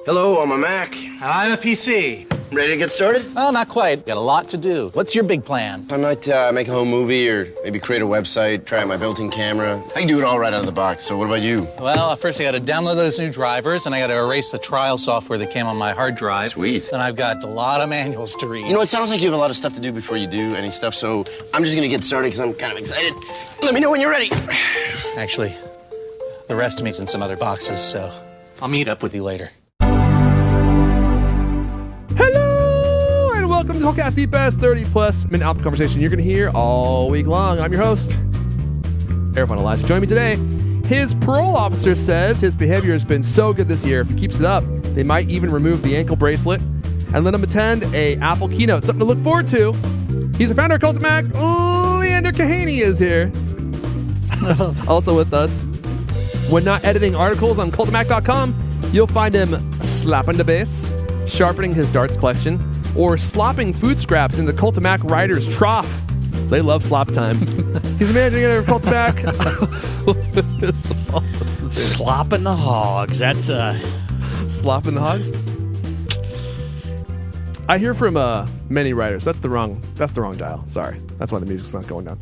Hello, I'm a Mac. I'm a PC. Ready to get started? Well, not quite. Got a lot to do. What's your big plan? I might make a home movie or maybe create a website, try out my built-in camera. I can do it all right out of the box, so what about you? Well, first I got to download those new drivers, and I got to erase the trial software that came on my hard drive. Sweet. Then I've got a lot of manuals to read. You know, it sounds like you have a lot of stuff to do before you do any stuff, so I'm just gonna get started because I'm kind of excited. Let me know when you're ready. Actually, the rest of me's in some other boxes, so I'll meet up with you later. Hello, and welcome to Hellcast, the best 30-plus minute album conversation you're going to hear all week long. I'm your host, Erfan Elijah. Join me today. His parole officer says his behavior has been so good this year. If he keeps it up, they might even remove the ankle bracelet and let him attend a Apple keynote. Something to look forward to. He's the founder of Cult of Mac. Leander Kahaney is here. Also with us. When not editing articles on cultofmac.com, you'll find him slapping the bass, sharpening his darts collection, or slopping food scraps in the Cult of Mac writer's trough. They love slop time. He's the managing editor of Cult of Mac. Slopping the hogs. That's Slopping the hogs? I hear from many writers. That's the wrong dial. Sorry. That's why the music's not going down.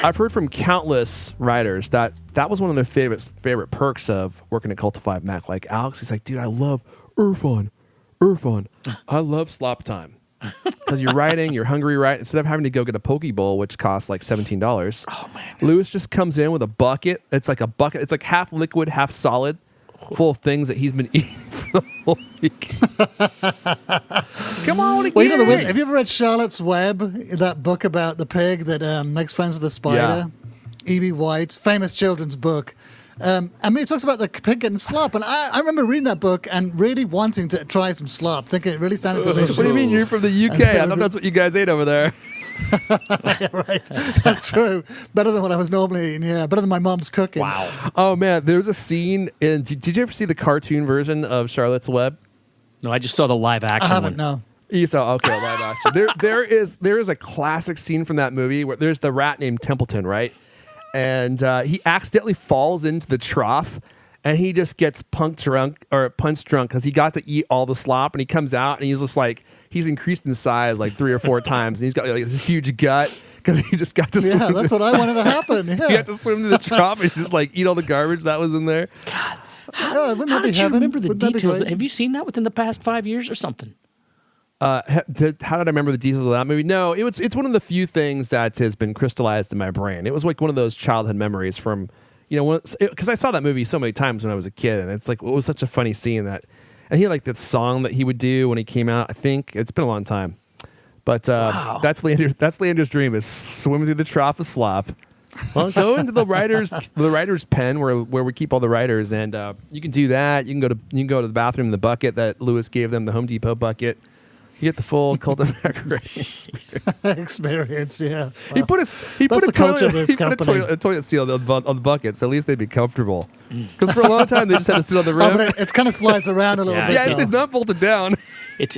I've heard from countless writers that was one of their favorite perks of working at Cult of Mac. Like Alex, he's like, dude, I love Erfan. I love slop time. Because you're writing, you're hungry, right? Instead of having to go get a poke bowl, which costs like $17. oh man. Lewis just comes in with a bucket. It's like a bucket. It's like half liquid, half solid, full of things that he's been eating for the whole week. Come on, Well, you know have you ever read Charlotte's Web, that book about the pig that makes friends with the spider? Yeah. E.B. White, famous children's book. I mean, it talks about the pig getting slop, and I remember reading that book and really wanting to try some slop, thinking it really sounded delicious. What do you mean? You're from the UK? I thought that's what you guys ate over there. Yeah, right. That's true. Better than what I was normally eating, yeah. Better than my mom's cooking. Wow. Oh, man. There's a scene in... Did you ever see the cartoon version of Charlotte's Web? No, I just saw the live action I haven't, one. no. You saw, okay, live action. There is a classic scene from that movie where there's the rat named Templeton, right? And he accidentally falls into the trough, and he just gets punch drunk because he got to eat all the slop, and he comes out, and he's just like, he's increased in size like 3 or 4 times, and he's got like this huge gut because he just got to swim. Yeah, that's what I wanted to happen. Yeah. He had to swim to the trough and just like eat all the garbage that was in there. God. Yeah, wouldn't How that be did you heaven? remember the Wouldn't that be details? great? Have you seen that within the past 5 years or something? How did I remember the details of that movie? No, it's one of the few things that has been crystallized in my brain. It was like one of those childhood memories from, because I saw that movie so many times when I was a kid, and it's like it was such a funny scene that, and he had like that song that he would do when he came out. I think it's been a long time, but Wow. that's Leander's dream, is swimming through the trough of slop. Well, go into the writer's pen where we keep all the writers, and you can do that. You can go to the bathroom in the bucket that Lewis gave them, the Home Depot bucket. You get the full Cult of Mac Experience, yeah. He put the culture of this company. a toilet seat on the bucket, so at least they'd be comfortable. Because for a long time they just had to sit on the rim. Oh, but it kind of slides around a little Yeah, bit. Yeah, though. it's not bolted down. It's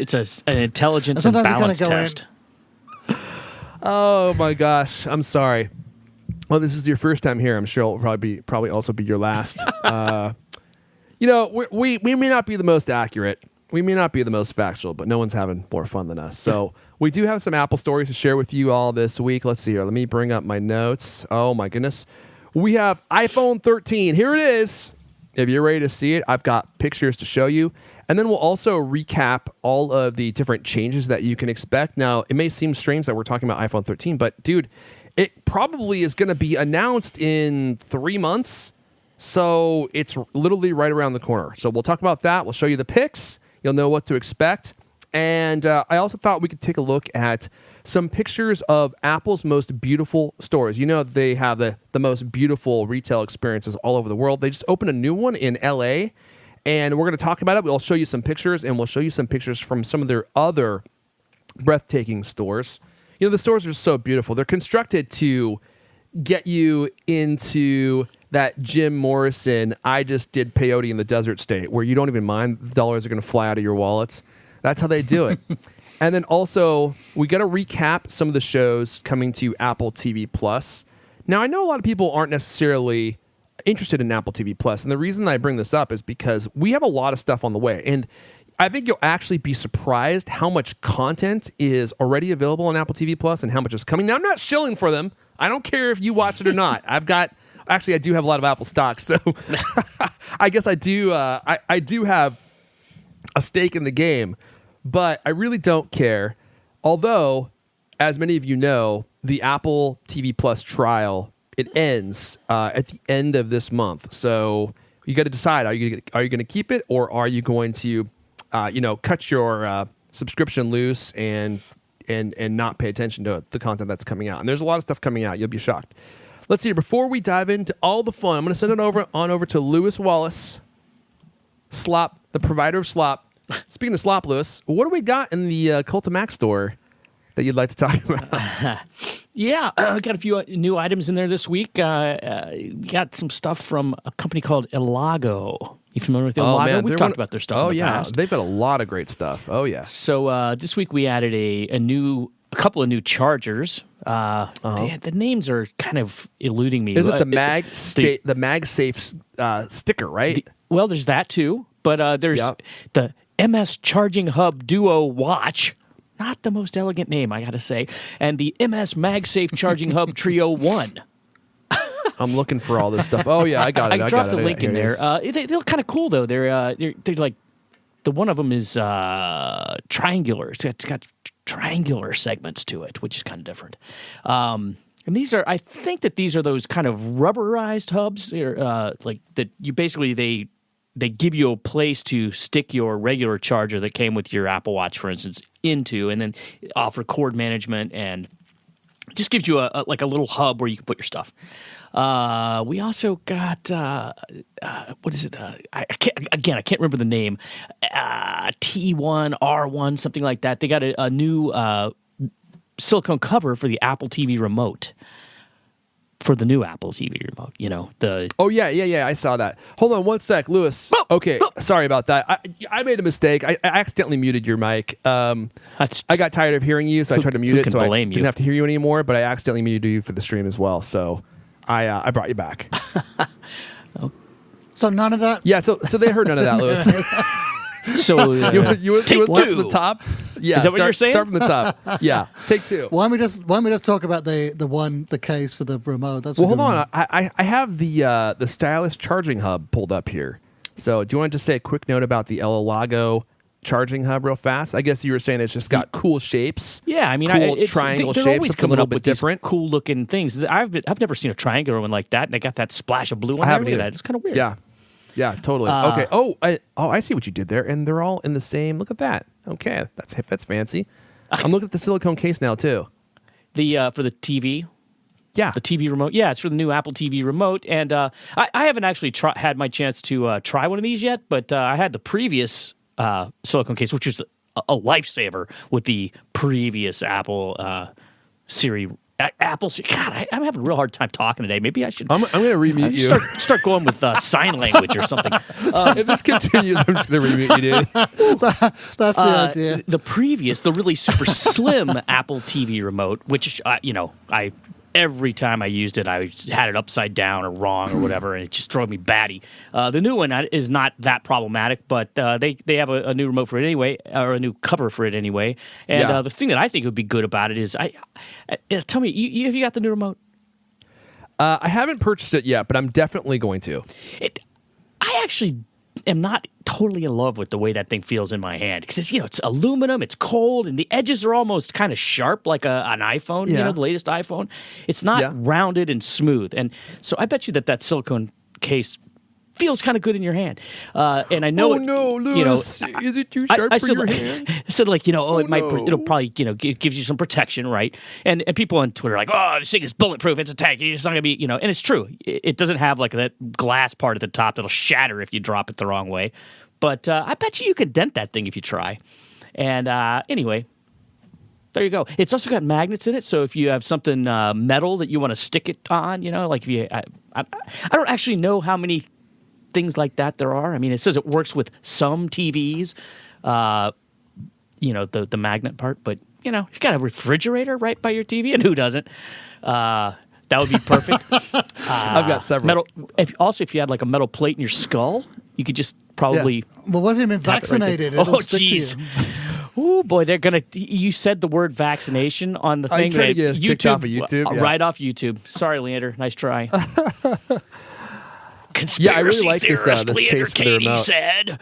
an intelligence And and sometimes you balance gotta go test. Oh my gosh, I'm sorry. Well, this is your first time here. I'm sure it'll probably also be your last. We may not be the most accurate. We may not be the most factual, but no one's having more fun than us. So we do have some Apple stories to share with you all this week. Let's see here. Let me bring up my notes. Oh my goodness. We have iPhone 13. Here it is. If you're ready to see it, I've got pictures to show you. And then we'll also recap all of the different changes that you can expect. Now, it may seem strange that we're talking about iPhone 13, but dude, it probably is going to be announced in 3 months. So it's literally right around the corner. So we'll talk about that. We'll show you the pics. You'll know what to expect. And I also thought we could take a look at some pictures of Apple's most beautiful stores. You know, they have the most beautiful retail experiences all over the world. They just opened a new one in LA, and we're going to talk about it. We'll show you some pictures, and we'll show you some pictures from some of their other breathtaking stores. You know, the stores are so beautiful. They're constructed to get you into that Jim Morrison, I just did peyote in the desert state, where you don't even mind the dollars are going to fly out of your wallets. That's how they do it. And then also, we got to recap some of the shows coming to Apple TV Plus. Now, I know a lot of people aren't necessarily interested in Apple TV Plus, and the reason I bring this up is because we have a lot of stuff on the way. And, I think you'll actually be surprised how much content is already available on Apple TV Plus and how much is coming. Now, I'm not shilling for them. I don't care if you watch it or not. I do have a lot of Apple stock, so I guess I do. I do have a stake in the game, but I really don't care. Although, as many of you know, the Apple TV Plus trial, it ends at the end of this month. So you got to decide: are you going to keep it, or are you going to, cut your subscription loose and not pay attention to the content that's coming out? And there's a lot of stuff coming out. You'll be shocked. Let's see. Before we dive into all the fun, I'm going to send it over to Lewis Wallace, Slop, the provider of Slop. Speaking of Slop, Lewis, what do we got in the Cult of Mac store that you'd like to talk about? Yeah, got a few new items in there this week. We got some stuff from a company called Elago. You familiar with Elago? Man, We've talked about their stuff in the past. They've got a lot of great stuff. Oh, yeah. So this week we added a couple of new chargers. The names are kind of eluding me. Is it the MagSafe sticker, right? Well, there's that too, but there's the MS Charging Hub Duo Watch. Not the most elegant name, I got to say. And the MS MagSafe Charging Hub Trio 1. I'm looking for all this stuff. Oh, yeah, I got it. I dropped the link in there. They look kind of cool, though. They're like, the one of them is triangular. It's got triangular segments to it, which is kind of different. And these are, I think that these are those kind of rubberized hubs, like that you basically, they give you a place to stick your regular charger that came with your Apple Watch, for instance, into, and then offer cord management and just gives you a little hub where you can put your stuff. We also got what is it? I can't remember the name. T1, R1, something like that. They got a new silicone cover for the Apple TV remote. For the new Apple TV remote, the... Oh, yeah, I saw that. Hold on one sec, Lewis. Okay, sorry about that. I made a mistake. I accidentally muted your mic. I got tired of hearing you, so I tried to mute it, so I didn't have to hear you anymore, but I accidentally muted you for the stream as well, so I brought you back. So none of that? Yeah, so they heard none of that, Lewis. So you take start two. from the top. Yeah, is that what you're saying? Start from the top. Yeah, take two. Why don't we just talk about the case for the remote? That's hold on. I have the stylish charging hub pulled up here. So do you want to just say a quick note about the Elago charging hub real fast? I guess you were saying it's just got cool shapes. Yeah, I mean, cool triangle they're shapes. always Look a coming little up bit with different. These cool looking things. I've never seen a triangular one like that, and they got that splash of blue on I there. haven't Look at either. that. It's kind of weird. Yeah, totally. Okay. I see what you did there, and they're all in the same. Look at that. Okay, that's fancy. I'm looking at the silicone case now too. The for the TV. Yeah, the TV remote. Yeah, it's for the new Apple TV remote, and I haven't actually had my chance to try one of these yet, but I had the previous silicone case, which was a lifesaver with the previous Apple Siri. Apple. God, I'm having a real hard time talking today. Maybe I should. I'm going to remute you. Start going with sign language or something. If this continues, I'm just going to remute you, dude. That's the idea. The really super slim Apple TV remote, which I every time I used it, I had it upside down or wrong or whatever, and it just drove me batty. The new one is not that problematic, but they have a new remote for it anyway, or a new cover for it anyway. And the thing that I think would be good about it is, tell me, have you got the new remote? I haven't purchased it yet, but I'm definitely going to. I actually am not totally in love with the way that thing feels in my hand, because it's aluminum, it's cold, and the edges are almost kind of sharp like an iPhone, the latest iPhone. It's not rounded and smooth, and so I bet you that silicone case feels kind of good in your hand. And I know Lewis, is it too sharp for your hand? So it'll probably gives you some protection, right? And people on Twitter are like, oh, this thing is bulletproof, it's a tank, it's not gonna be, and it's true. It doesn't have like that glass part at the top that'll shatter if you drop it the wrong way. But I bet you can dent that thing if you try. And anyway, there you go. It's also got magnets in it, so if you have something metal that you want to stick it on, like if you, I don't actually know how many things like that there are. I mean, it says it works with some TVs, the magnet part, but you've got a refrigerator right by your TV, and who doesn't? That would be perfect. I've got several. Metal. If you had like a metal plate in your skull, You could just probably. Well, what if you've been tap it right there. vaccinated? It'll stick to you. Oh boy, they're gonna. You said the word vaccination on the thing. I'm trying to get us kicked off of YouTube. Yeah. Right off YouTube. Sorry, Leander. Nice try. Yeah, I really like this theorist this Leander case for the Katie remote. said.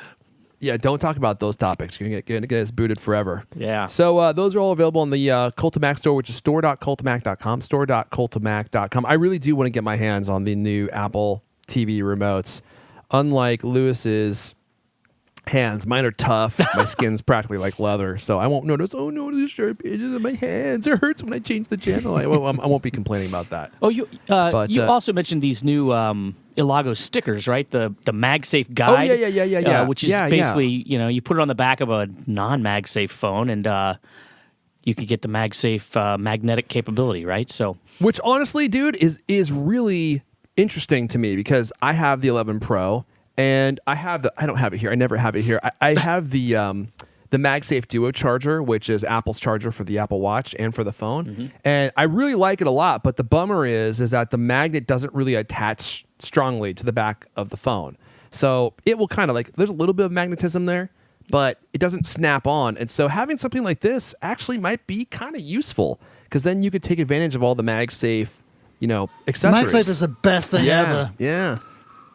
Yeah, don't talk about those topics. You're going to get us booted forever. Yeah. So those are all available on the Cultamac store, which is store.cultamac.com, store.cultamac.com. I really do want to get my hands on the new Apple TV remotes. Unlike Lewis's hands, mine are tough. My skin's practically like leather, so I won't notice, oh no, there's sharp edges in my hands. It hurts when I change the channel. I won't be complaining about that. Oh, you also mentioned these new Ilago stickers, right? The MagSafe guide. Oh, yeah. Which is basically, you put it on the back of a non-MagSafe phone, and you could get the MagSafe magnetic capability, right? So, which honestly, dude, is really interesting to me because I have the 11 Pro and I don't have it here. I never have it here. I have the MagSafe Duo charger, which is Apple's charger for the Apple Watch and for the phone. Mm-hmm. And I really like it a lot, but the bummer is that the magnet doesn't really attach strongly to the back of the phone. So it will kind of there's a little bit of magnetism there, but it doesn't snap on. And so having something like this actually might be kind of useful because then you could take advantage of all the MagSafe, accessories. MagSafe is the best thing ever. Yeah.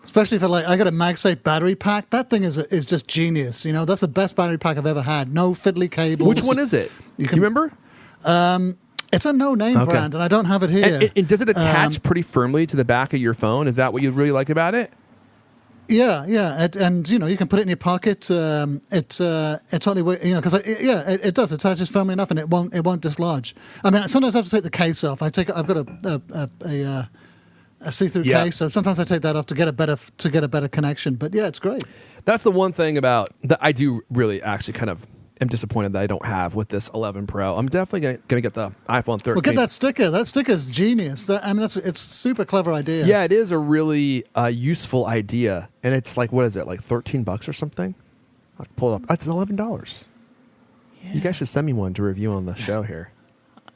Especially for I got a MagSafe battery pack. That thing is just genius. That's the best battery pack I've ever had. No fiddly cables. Which one is it? Do you remember? It's a no-name brand, and I don't have it here. And does it attach pretty firmly to the back of your phone? Is that what you really like about it? Yeah. And you can put it in your pocket. It's only because it does. It attaches firmly enough, and it won't dislodge. I mean, sometimes I have to take the case off. I've got a see-through case, so sometimes I take that off to get a better connection. But yeah, it's great. That's the one thing about that I do really actually kind of am disappointed that I don't have with this 11 Pro. I'm definitely going to get the iPhone 13. Well, get that sticker. That sticker is genius. It's a super clever idea. Yeah, it is a really useful idea, and it's what is it, $13 or something? I'll pull it up. It's $11. Yeah. You guys should send me one to review on the show here.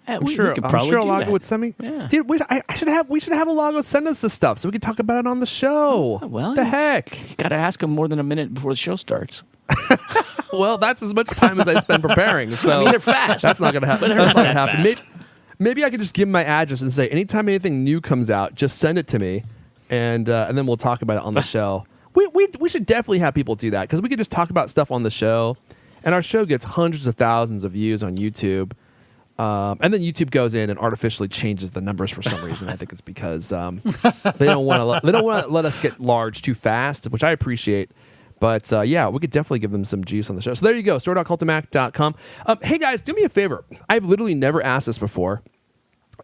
I'm sure Ilago would send me. Yeah. Dude, we should have Ilago send us this stuff so we can talk about it on the show. Well, the heck? You got to ask him more than a minute before the show starts. Well, that's as much time as I spend preparing. So they're fast. That's not going to happen. That's not going to happen. Maybe I could just give him my address and say, anytime anything new comes out, just send it to me, and then we'll talk about it on the show. We should definitely have people do that because we could just talk about stuff on the show, and our show gets hundreds of thousands of views on YouTube. And then YouTube goes in and artificially changes the numbers for some reason. I think it's because they don't want to let us get large too fast, which I appreciate. But yeah, we could definitely give them some juice on the show. So there you go, store.cultamac.com. Hey guys, do me a favor. I've literally never asked this before,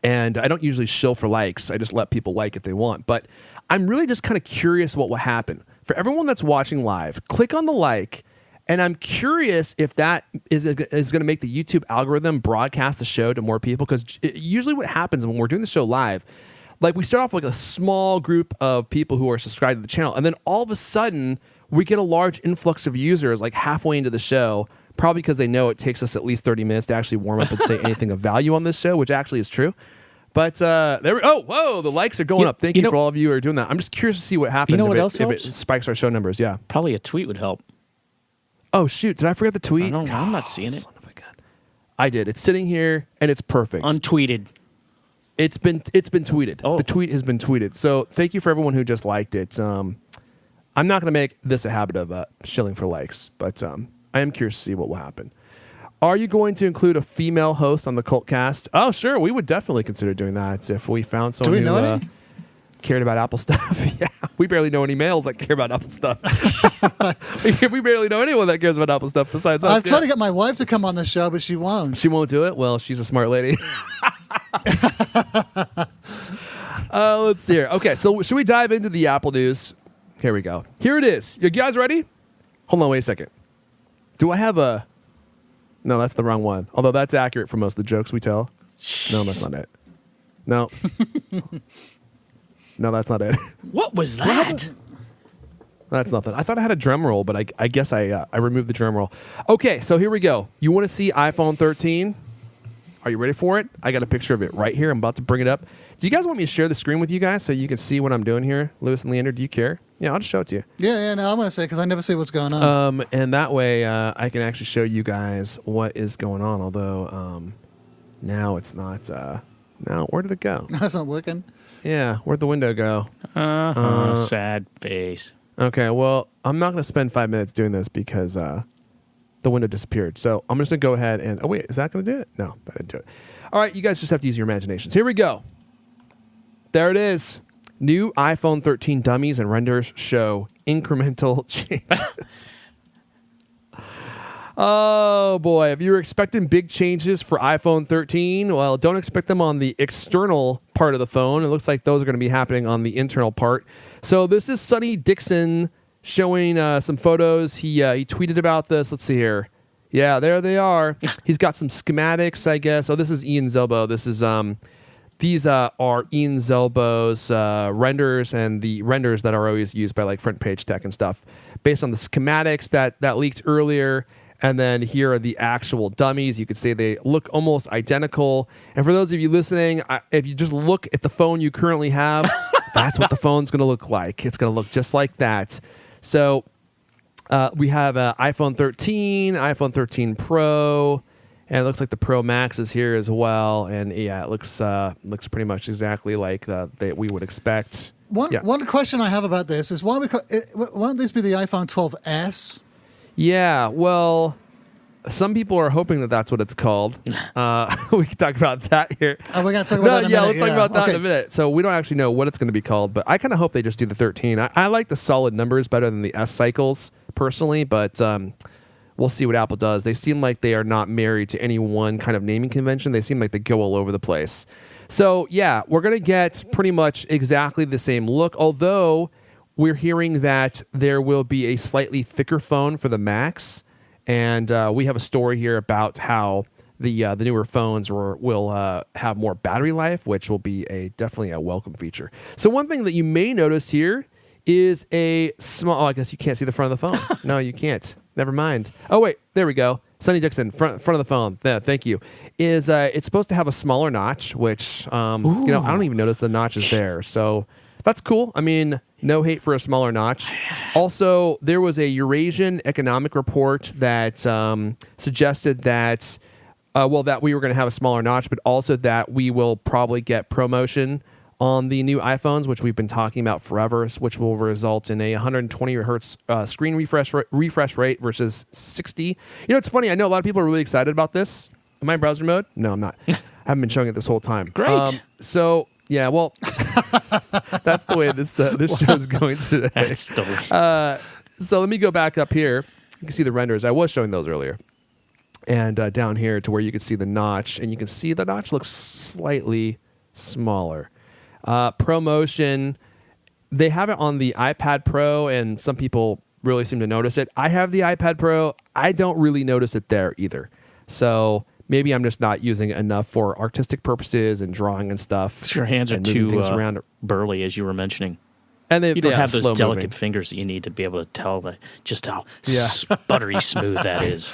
and I don't usually shill for likes. I just let people like if they want. But I'm really just kind of curious what will happen. For everyone that's watching live, click on the like. And I'm curious if that is going to make the YouTube algorithm broadcast the show to more people. Because usually what happens when we're doing the show live, we start off with a small group of people who are subscribed to the channel. And then all of a sudden, we get a large influx of users halfway into the show, probably because they know it takes us at least 30 minutes to actually warm up and say anything of value on this show, which actually is true. But the likes are going up. Thank you for all of you who are doing that. I'm just curious to see what happens if it spikes our show numbers. Yeah. Probably a tweet would help. Oh, shoot. Did I forget the tweet? I'm not seeing it. Son of a gun. I did. It's sitting here, and it's perfect. Untweeted. It's been tweeted. Oh. The tweet has been tweeted. So thank you for everyone who just liked it. I'm not going to make this a habit of shilling for likes, but I am curious to see what will happen. Are you going to include a female host on the Cultcast? Oh, sure. We would definitely consider doing that if we found someone who cared about Apple stuff. Yeah, we barely know any males that care about Apple stuff. We barely know anyone that cares about Apple stuff besides us. I've tried to get my wife to come on the show, but she won't. She won't do it? Well, she's a smart lady. Let's see here. Okay, so should we dive into the Apple news? Here we go. Here it is. You guys ready? Hold on, wait a second. Do I have a... No, that's the wrong one. Although that's accurate for most of the jokes we tell. No, that's not it. No. No, that's not it. What was that? That's nothing. I thought I had a drum roll, but I guess I removed the drum roll. Okay, so here we go. You want to see iPhone 13? Are you ready for it? I got a picture of it right here. I'm about to bring it up. Do you guys want me to share the screen with you guys so you can see what I'm doing here? Lewis and Leander, do you care? Yeah, I'll just show it to you. Yeah. No, I'm gonna say because I never see what's going on. And that way I can actually show you guys what is going on. Although now it's not. Now where did it go? That's not working. Yeah, where'd the window go? Sad face. Okay, well, I'm not going to spend 5 minutes doing this because the window disappeared. So I'm just going to go ahead and... Oh, wait, is that going to do it? No, that didn't do it. All right, you guys just have to use your imaginations. Here we go. There it is. New iPhone 13 dummies and renders show incremental changes. Oh, boy. If you were expecting big changes for iPhone 13, well, don't expect them on the external part of the phone. It looks like those are going to be happening on the internal part. So this is Sonny Dixon showing some photos. He tweeted about this. Let's see here. Yeah, there they are. He's got some schematics, I guess. Oh, this is Ian Zelbo. This is these are Ian Zelbo's renders and the renders that are always used by like Front Page Tech and stuff based on the schematics that leaked earlier. And then here are the actual dummies. You could say they look almost identical. And for those of you listening, if you just look at the phone you currently have, that's what the phone's going to look like. It's going to look just like that. So we have iPhone 13, iPhone 13 Pro, and it looks like the Pro Max is here as well. And yeah, it looks pretty much exactly like that we would expect. One question I have about this is why won't this be the iPhone 12s? Yeah, well, some people are hoping that that's what it's called. We can talk about that here. Oh, we're going to talk about that in a minute. Let's talk about that in a minute. So we don't actually know what it's going to be called, but I kind of hope they just do the 13. I like the solid numbers better than the S cycles, personally, but we'll see what Apple does. They seem like they are not married to any one kind of naming convention. They seem like they go all over the place. So, yeah, we're going to get pretty much exactly the same look, although... We're hearing that there will be a slightly thicker phone for the Max, and we have a story here about how the newer phones will have more battery life, which will be definitely a welcome feature. So one thing that you may notice here is a small... Oh, I guess you can't see the front of the phone. No, you can't. Never mind. Oh, wait. There we go. Sonny Dixon, front of the phone. Thank you. It's supposed to have a smaller notch, which I don't even notice the notch is there. So that's cool. I mean... No hate for a smaller notch. Also, there was a Eurasian economic report that suggested that, that we were going to have a smaller notch, but also that we will probably get ProMotion on the new iPhones, which we've been talking about forever, which will result in a 120 hertz screen refresh rate versus 60. You know, it's funny. I know a lot of people are really excited about this. Am I in browser mode? No, I'm not. I haven't been showing it this whole time. Great. Yeah, well, that's the way this show's going today. So let me go back up here. You can see the renders. I was showing those earlier. And down here to where you can see the notch. And you can see the notch looks slightly smaller. ProMotion, they have it on the iPad Pro, and some people really seem to notice it. I have the iPad Pro. I don't really notice it there either. So... Maybe I'm just not using it enough for artistic purposes and drawing and stuff. Your hands are too burly, as you were mentioning. And you don't have those delicate fingers that you need to be able to tell just how buttery smooth that is.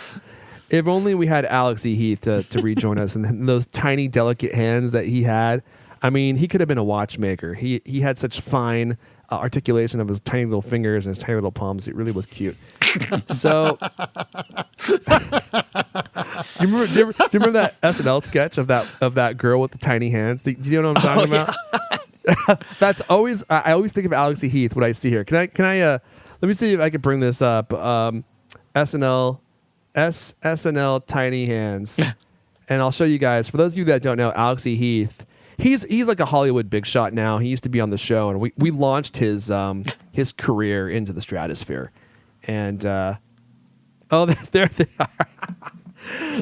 If only we had Alex E. Heath to rejoin us, and those tiny, delicate hands that he had. I mean, he could have been a watchmaker. He had such fine articulation of his tiny little fingers and his tiny little palms. It really was cute. So, do you remember that SNL sketch of that girl with the tiny hands? Do you know what I'm talking about? That's always I always think of Alex E. Heath when I see her. Can I let me see if I can bring this up. SNL tiny hands, and I'll show you guys. For those of you that don't know, Alex E. Heath. He's like a Hollywood big shot now. He used to be on the show, and we launched his career into the stratosphere. And there they are.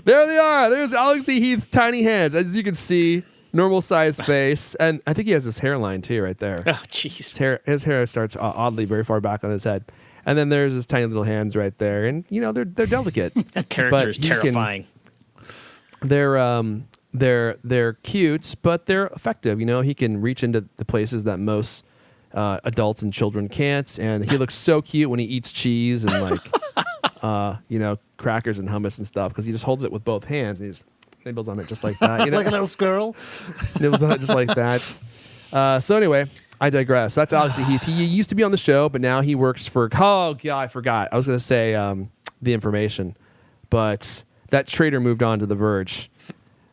There they are. There's Alex E. Heath's tiny hands. As you can see, normal size face, and I think he has his hairline too, right there. Oh, jeez. His hair starts oddly very far back on his head, and then there's his tiny little hands right there, and they're delicate. That character is terrifying. They're cute, but they're effective. He can reach into the places that most adults and children can't, and he looks so cute when he eats cheese and crackers and hummus and stuff because he just holds it with both hands and he just nibbles on it just like that. Like a little squirrel. Nibbles on it just like that. So anyway, I digress. That's Alex Heath. He used to be on the show, but now he works for. Oh yeah, I forgot. I was going to say the information, but that trader moved on to The Verge,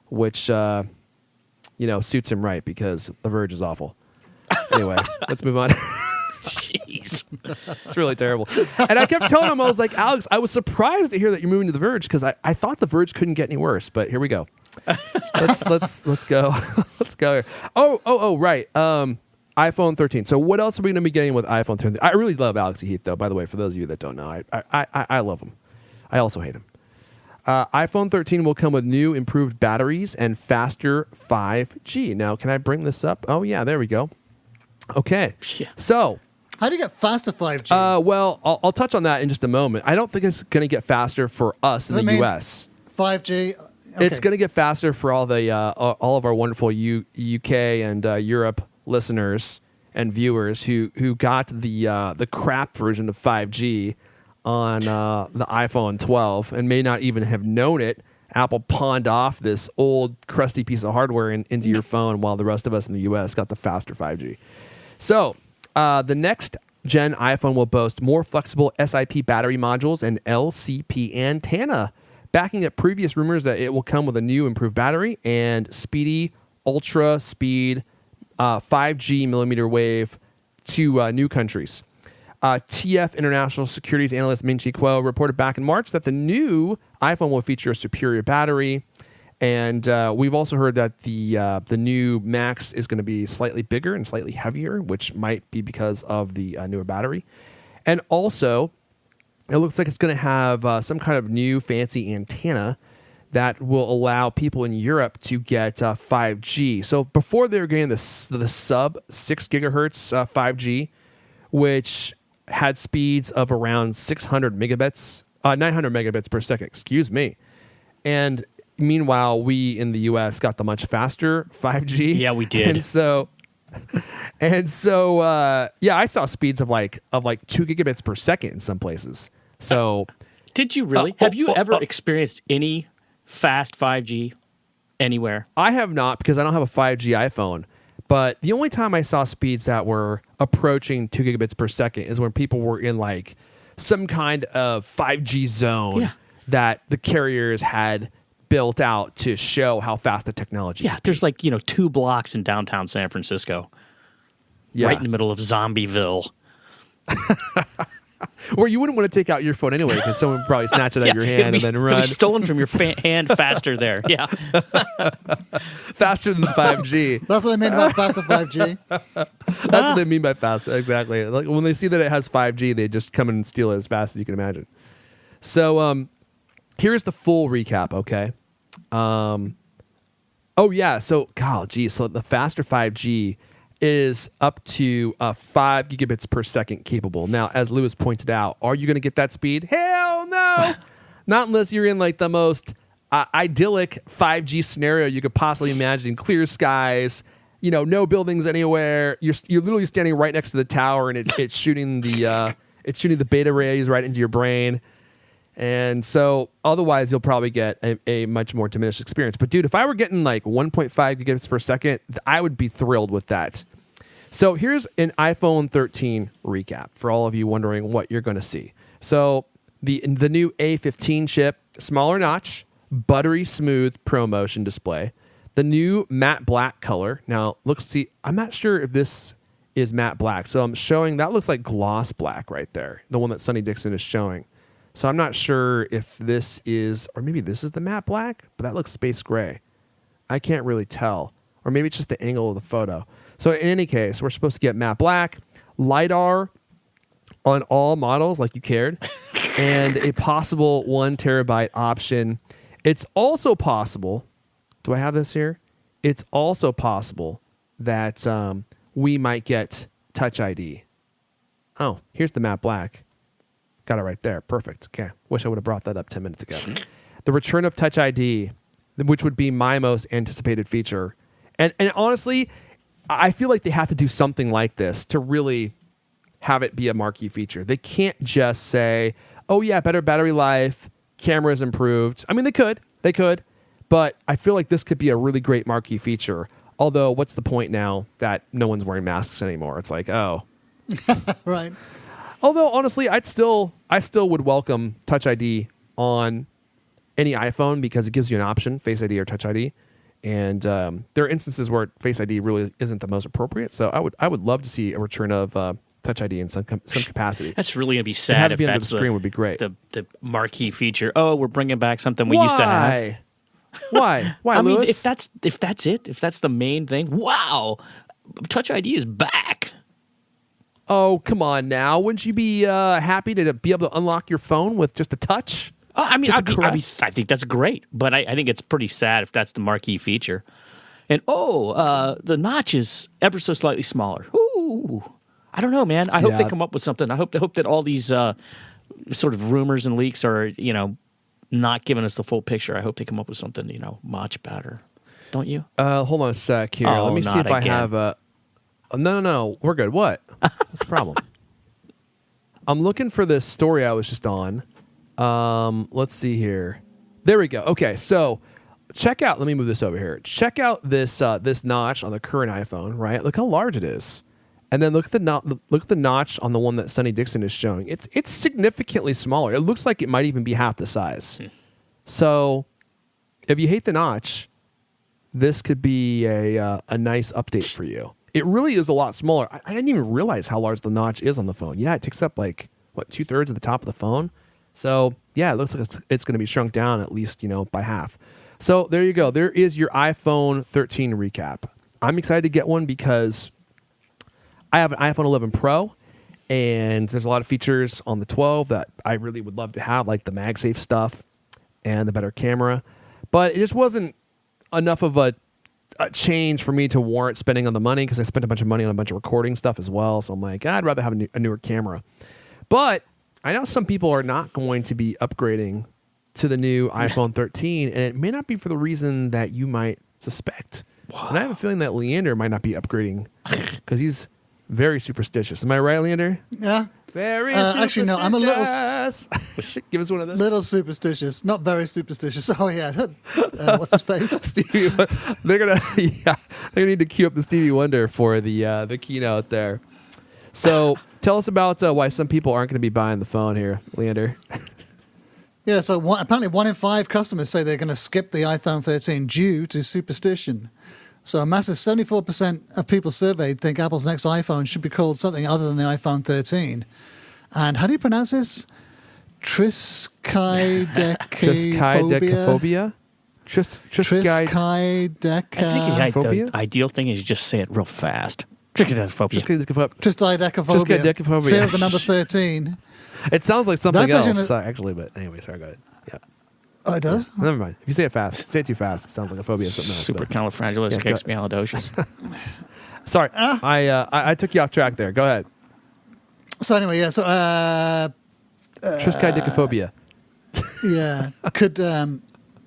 which suits him right because The Verge is awful. Anyway, let's move on. Jeez. It's really terrible. And I kept telling him, I was like, Alex, I was surprised to hear that you're moving to The Verge because I thought The Verge couldn't get any worse. But here we go. Let's go. Let's go here. Oh, right. iPhone 13. So what else are we going to be getting with iPhone 13? I really love Alex Heath, though. By the way, for those of you that don't know, I love him. I also hate him. iPhone 13 will come with new improved batteries and faster 5G. Now, can I bring this up? Oh yeah, there we go. Okay. Yeah. So. How do you get faster 5G? Well, I'll touch on that in just a moment. I don't think it's going to get faster for us in the U.S. 5G. Okay. It's going to get faster for all of our wonderful UK and Europe listeners and viewers who got the crap version of 5G on the iPhone 12 and may not even have known it. Apple pawned off this old crusty piece of hardware into your phone while the rest of us in the U.S. got the faster 5G. So. The next gen iPhone will boast more flexible SiP battery modules and LCP antenna, backing up previous rumors that it will come with a new improved battery and speedy, ultra speed 5G millimeter wave to new countries. TF International Securities analyst Min-Chi Kuo reported back in March that the new iPhone will feature a superior battery. And we've also heard that the new Max is going to be slightly bigger and slightly heavier, which might be because of the newer battery. And also, it looks like it's going to have some kind of new fancy antenna that will allow people in Europe to get 5G. So before they were getting the sub 6 gigahertz 5G, which had speeds of around 900 megabits per second, excuse me. And meanwhile, we in the U.S. got the much faster 5G. Yeah, we did. And so, I saw speeds of like 2 gigabits per second in some places. So, did you really? Have you ever experienced any fast 5G anywhere? I have not because I don't have a 5G iPhone. But the only time I saw speeds that were approaching 2 gigabits per second is when people were in like some kind of 5G zone that the carriers had built out to show how fast the technology. Yeah, there's like 2 blocks in downtown San Francisco, right in the middle of Zombieville, where you wouldn't want to take out your phone anyway because someone would probably snatch it out of your hand and then run. It'll be stolen from your hand faster there. Yeah, faster than 5G. That's what I mean by faster 5G. That's what they mean by fast. Exactly. Like when they see that it has 5G, they just come and steal it as fast as you can imagine. So, here's the full recap. Okay. So the faster 5G is up to 5 gigabits per second capable. Now, as Lewis pointed out, are you going to get that speed? Hell no! Not unless you're in like the most idyllic 5G scenario you could possibly imagine. Clear skies, no buildings anywhere. You're literally standing right next to the tower, and it's shooting the beta rays right into your brain. And so otherwise you'll probably get a much more diminished experience. But dude, if I were getting like 1.5 gigabits per second, I would be thrilled with that. So here's an iPhone 13 recap for all of you wondering what you're going to see. So the new A15 chip, smaller notch, buttery smooth ProMotion display, the new matte black color. Now I'm not sure if this is matte black. So I'm showing that looks like gloss black right there. The one that Sonny Dixon is showing. So I'm not sure if this is, or maybe this is the matte black, but that looks space gray. I can't really tell. Or maybe it's just the angle of the photo. So in any case, we're supposed to get matte black, LiDAR on all models like you cared, and a possible 1 terabyte option. It's also possible, do I have this here? It's also possible that we might get Touch ID. Oh, here's the matte black. Got it right there. Perfect. Okay. Wish I would have brought that up 10 minutes ago. The return of Touch ID, which would be my most anticipated feature. And honestly, I feel like they have to do something like this to really have it be a marquee feature. They can't just say, oh yeah, better battery life, cameras improved. I mean, they could, but I feel like this could be a really great marquee feature Although, what's the point now that no one's wearing masks anymore? It's like, oh. Right. Although, honestly, I still would welcome Touch ID on any iPhone because it gives you an option, Face ID or Touch ID. And there are instances where Face ID really isn't the most appropriate. So I would love to see a return of Touch ID in some capacity. That's really gonna be And sad have it if be under that's the screen would be great. the marquee feature. Oh, we're bringing back something we used to have. Why? Why, I mean, Lewis? if that's it, if that's the main thing, wow, Touch ID is back. Oh, come on now. Wouldn't you be happy to be able to unlock your phone with just a touch? I mean, Just a caress? I think that's great, but I think it's pretty sad if that's the marquee feature. And the notch is ever so slightly smaller. Ooh, I don't know, man. I hope they Yeah. come up with something. I hope that all these sort of rumors and leaks are not giving us the full picture. I hope they come up with something much better. Don't you? Hold on a sec here. Oh, Let me see not if I again. have a... No. We're good. What? What's the problem? I'm looking for this story I was just on. Let's see here. There we go. Okay, so check out... Let me move this over here. Check out this this notch on the current iPhone, right? Look how large it is. And then look at the notch on the one that Sonny Dixon is showing. It's significantly smaller. It looks like it might even be half the size. So if you hate the notch, this could be a nice update for you. It really is a lot smaller. I didn't even realize how large the notch is on the phone. Yeah, it takes up like 2/3 of the top of the phone. So yeah, it looks like it's going to be shrunk down at least by half. So there you go. There is your iPhone 13 recap. I'm excited to get one because I have an iPhone 11 Pro, and there's a lot of features on the 12 that I really would love to have, like the MagSafe stuff and the better camera. But it just wasn't enough of a change for me to warrant spending on the money because I spent a bunch of money on a bunch of recording stuff as well. So I'm like, I'd rather have a newer camera. But I know some people are not going to be upgrading to the new iPhone 13, and it may not be for the reason that you might suspect. Wow. And I have a feeling that Leander might not be upgrading because he's very superstitious. Am I right, Leander? Yeah. Very actually, no, I'm a little Give us one of those. little superstitious, not very superstitious. Oh yeah, what's his face? Stevie, they're gonna need to queue up the Stevie Wonder for the keynote there. So tell us about why some people aren't going to be buying the phone here, Leander. Yeah, so apparently 1 in 5 customers say they're going to skip the iPhone 13 due to superstition. So a massive 74% of people surveyed think Apple's next iPhone should be called something other than the iPhone 13. And how do you pronounce this? Triskaidekaphobia? Triskaidekaphobia? I think the ideal thing is you just say it real fast. Triskaidekaphobia. Fear of the number 13. It sounds like something That's else, actually, but anyway, sorry, go ahead. Yeah. Oh, it does? Never mind. If you say it fast, say it too fast, it sounds like a phobia of something else. but- Supercalifragilisticexpialidocious. Sorry, I took you off track there. Go ahead. So anyway, yeah, so Triskaidekaphobia. yeah,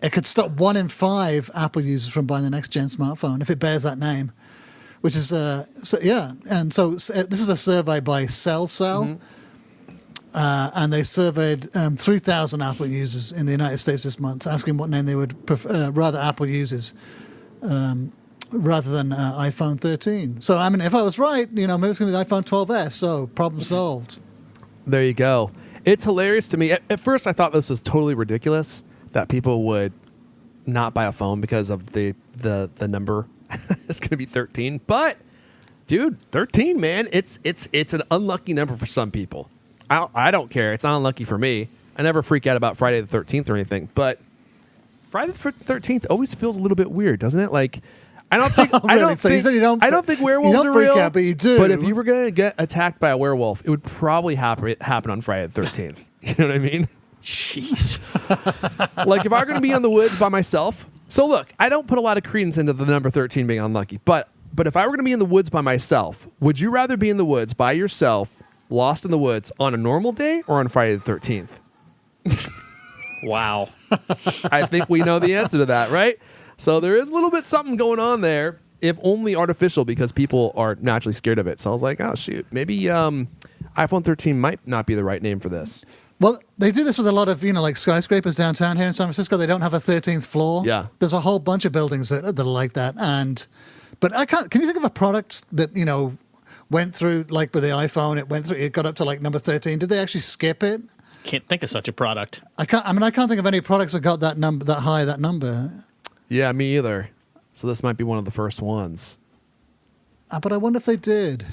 it could stop 1 in 5 Apple users from buying the next gen smartphone if it bears that name, which is this is a survey by CellCell, and they surveyed 3,000 Apple users in the United States this month, asking what name they would rather Apple uses rather than iPhone 13. So I mean, if I was right, maybe it's going to be the iPhone 12s. So problem solved. There you go. It's hilarious to me. At first, I thought this was totally ridiculous that people would not buy a phone because of the number. It's going to be 13. But, dude, 13, man, it's an unlucky number for some people. I don't care. It's not unlucky for me. I never freak out about Friday the 13th or anything. But Friday the 13th always feels a little bit weird, doesn't it? Like, I don't think Really? So you said you don't I don't think werewolves you don't are freak real. out, but you do. But if you were going to get attacked by a werewolf, it would probably happen on Friday the 13th. You know what I mean? Jeez. Like if I were going to be in the woods by myself. So look, I don't put a lot of credence into the number 13 being unlucky. But if I were going to be in the woods by myself, would you rather be in the woods by yourself, lost in the woods, on a normal day or on Friday the 13th? Wow. I think we know the answer to that, right? So there is a little bit something going on there, if only artificial, because people are naturally scared of it. So I was like, oh, shoot, maybe iPhone 13 might not be the right name for this. Well, they do this with a lot of, like skyscrapers downtown here in San Francisco. They don't have a 13th floor. Yeah. There's a whole bunch of buildings that are like that. And But I can't. Can you think of a product that went through like with the iPhone? It got up to like number 13. Did they actually skip it? Can't think of such a product. I can't think of any products that got that number. Yeah, me either. So this might be one of the first ones. But I wonder if they did.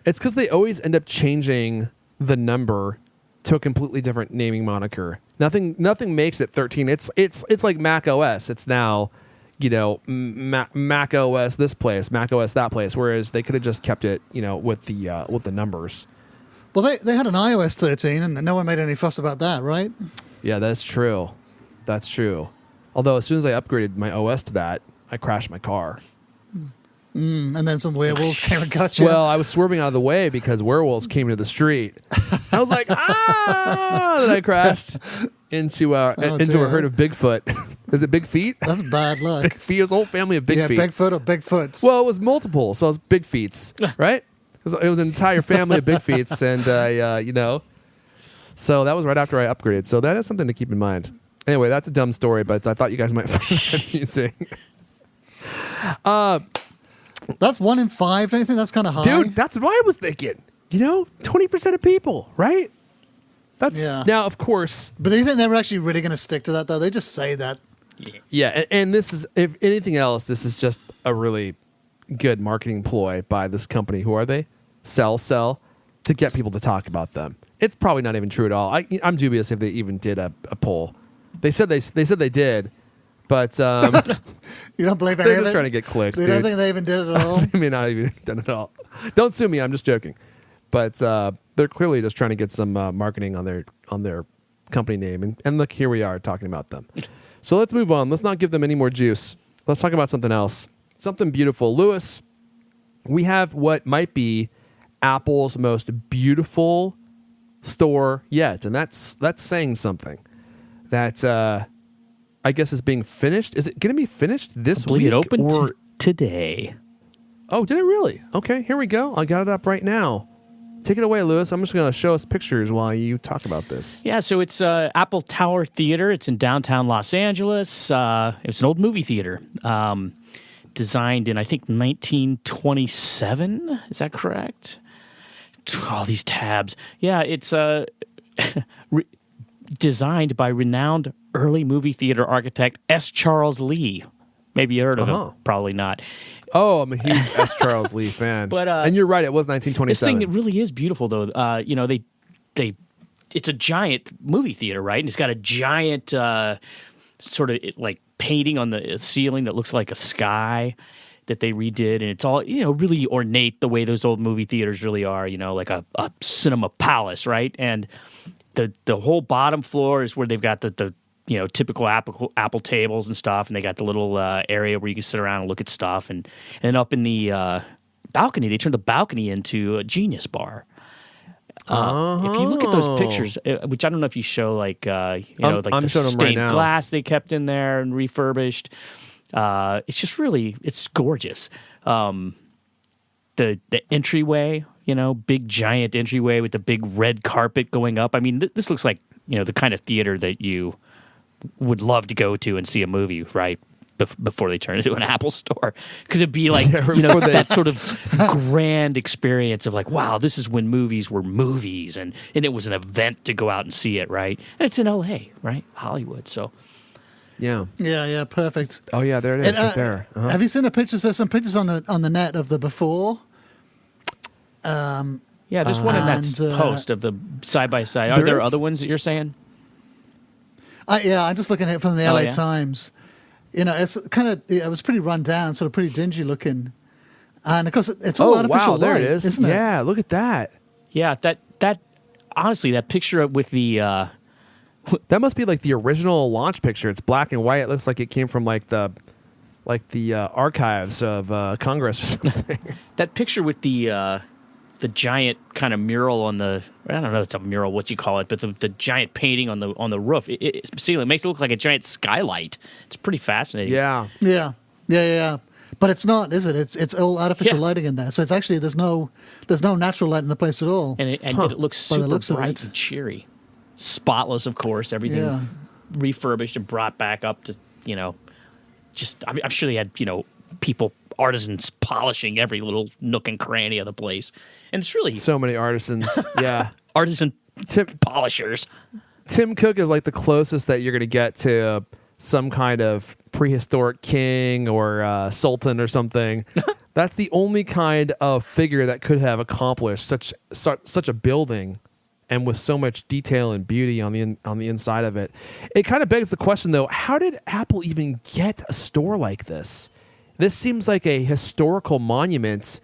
It's because they always end up changing the number to a completely different naming moniker. Nothing makes it 13. It's like Mac OS. It's now, Mac OS this place, Mac OS that place. Whereas they could have just kept it, with the numbers. Well, they had an iOS 13, and no one made any fuss about that, right? Yeah, that's true. That's true. Although as soon as I upgraded my OS to that, I crashed my car. And then some werewolves came and got you. Well, I was swerving out of the way because werewolves came into the street. I was like, ah! Then I crashed into a herd of Bigfoot. Is it Big Feet? That's bad luck. Big Feet. It was a whole family of Big Feet. Yeah, Bigfoot or Bigfoots. Well, it was multiple, so it was Big Feets, right? It was an entire family of Big Feets, and so that was right after I upgraded. So that is something to keep in mind. Anyway, that's a dumb story, but I thought you guys might find that amusing. That's 1 in 5. Don't you think that's kind of high? Dude, that's what I was thinking. 20% of people, right? Now, of course. But do you think they were actually really going to stick to that, though? They just say that. Yeah, and this is, if anything else, this is just a really good marketing ploy by this company. Who are they? Sell, to get people to talk about them. It's probably not even true at all. I'm dubious if they even did a poll. They said they did, but you don't believe any they're of just it? trying to get clicks. You don't think they even did it at all? They may not even done it at all. Don't sue me. I'm just joking. But they're clearly just trying to get some marketing on their company name, and look, here we are talking about them. So let's move on. Let's not give them any more juice. Let's talk about something else. Something beautiful. Lewis, we have what might be Apple's most beautiful store yet, and that's saying something. That I guess is being finished. Is it going to be finished this week? It opened today. Oh, did it really? Okay, here we go. I got it up right now. Take it away, Lewis. I'm just going to show us pictures while you talk about this. Yeah, so it's Apple Tower Theater. It's in downtown Los Angeles. It's an old movie theater, designed in, I think, 1927. Is that correct? All these tabs. Yeah, it's designed by renowned early movie theater architect S. Charles Lee. Maybe you heard of him. Probably not. Oh, I'm a huge S. Charles Lee fan. But and you're right, it was 1927. This thing, it really is beautiful, though. It's a giant movie theater, right? And it's got a giant sort of like painting on the ceiling that looks like a sky that they redid, and it's all really ornate the way those old movie theaters really are. Like a cinema palace, right? And the whole bottom floor is where they've got the typical Apple tables and stuff, and they got the little area where you can sit around and look at stuff, and up in the balcony, they turned the balcony into a Genius Bar. If you look at those pictures, which I don't know if you show, like I'm the stained right glass they kept in there and refurbished, it's just really, it's gorgeous. The entryway, big giant entryway with the big red carpet going up. I mean, this looks like the kind of theater that you would love to go to and see a movie, right? Before they turn it into an Apple store, because it'd be like that sort of grand experience of like, wow, this is when movies were movies, and it was an event to go out and see it, right? And it's in LA, right? Hollywood, so yeah, perfect. Oh yeah, there it is, right there. Have you seen the pictures? There's some pictures on the net of the before. Yeah, there's one in that post of the side by side. Are there other ones that you're saying? I'm just looking at it from the LA Times. It's kind of, it was pretty run down, sort of pretty dingy looking. And of course, it's all artificial light, there it is. isn't it? Yeah, look at that. Yeah, that honestly, that picture with the... that must be like the original launch picture. It's black and white. It looks like it came from like the archives of Congress or something. That picture with the giant kind of mural on the, I don't know if it's a mural, what you call it, but the giant painting on the roof, it makes it look like a giant skylight. It's pretty fascinating. Yeah. But it's not, is it? It's all artificial lighting in there. So it's actually, there's no natural light in the place at all. And it looks super bright and cheery. Spotless, of course. Everything refurbished and brought back up to, I'm sure they had, people artisans polishing every little nook and cranny of the place, and it's really So many artisans. Yeah. artisan Tim, polishers. Tim Cook is like the closest that you're going to get to some kind of prehistoric king or sultan or something. That's the only kind of figure that could have accomplished such a building, and with so much detail and beauty on the inside of it. It kind of begs the question, though: how did Apple even get a store like this? This seems like a historical monument.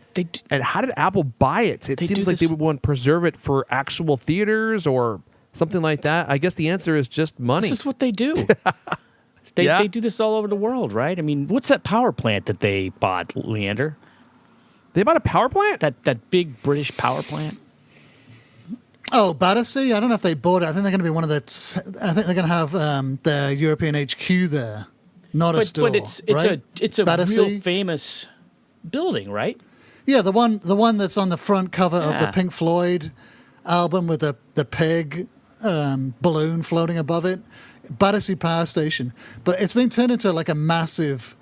And how did Apple buy it? It seems like they would want to preserve it for actual theaters or something like that. I guess the answer is just money. This is what they do. They do this all over the world, right? I mean, what's that power plant that they bought, Leander? They bought a power plant? That big British power plant? Oh, Battersea? I don't know if they bought it. I think they're going to be one of the... I think they're going to have their European HQ there, not a store. But it's right? a Battersea? real famous building, right? Yeah, the one that's on the front cover of the Yeah. Pink Floyd album with the pig balloon floating above it. Battersea Power Station. But it's been turned into like a massive,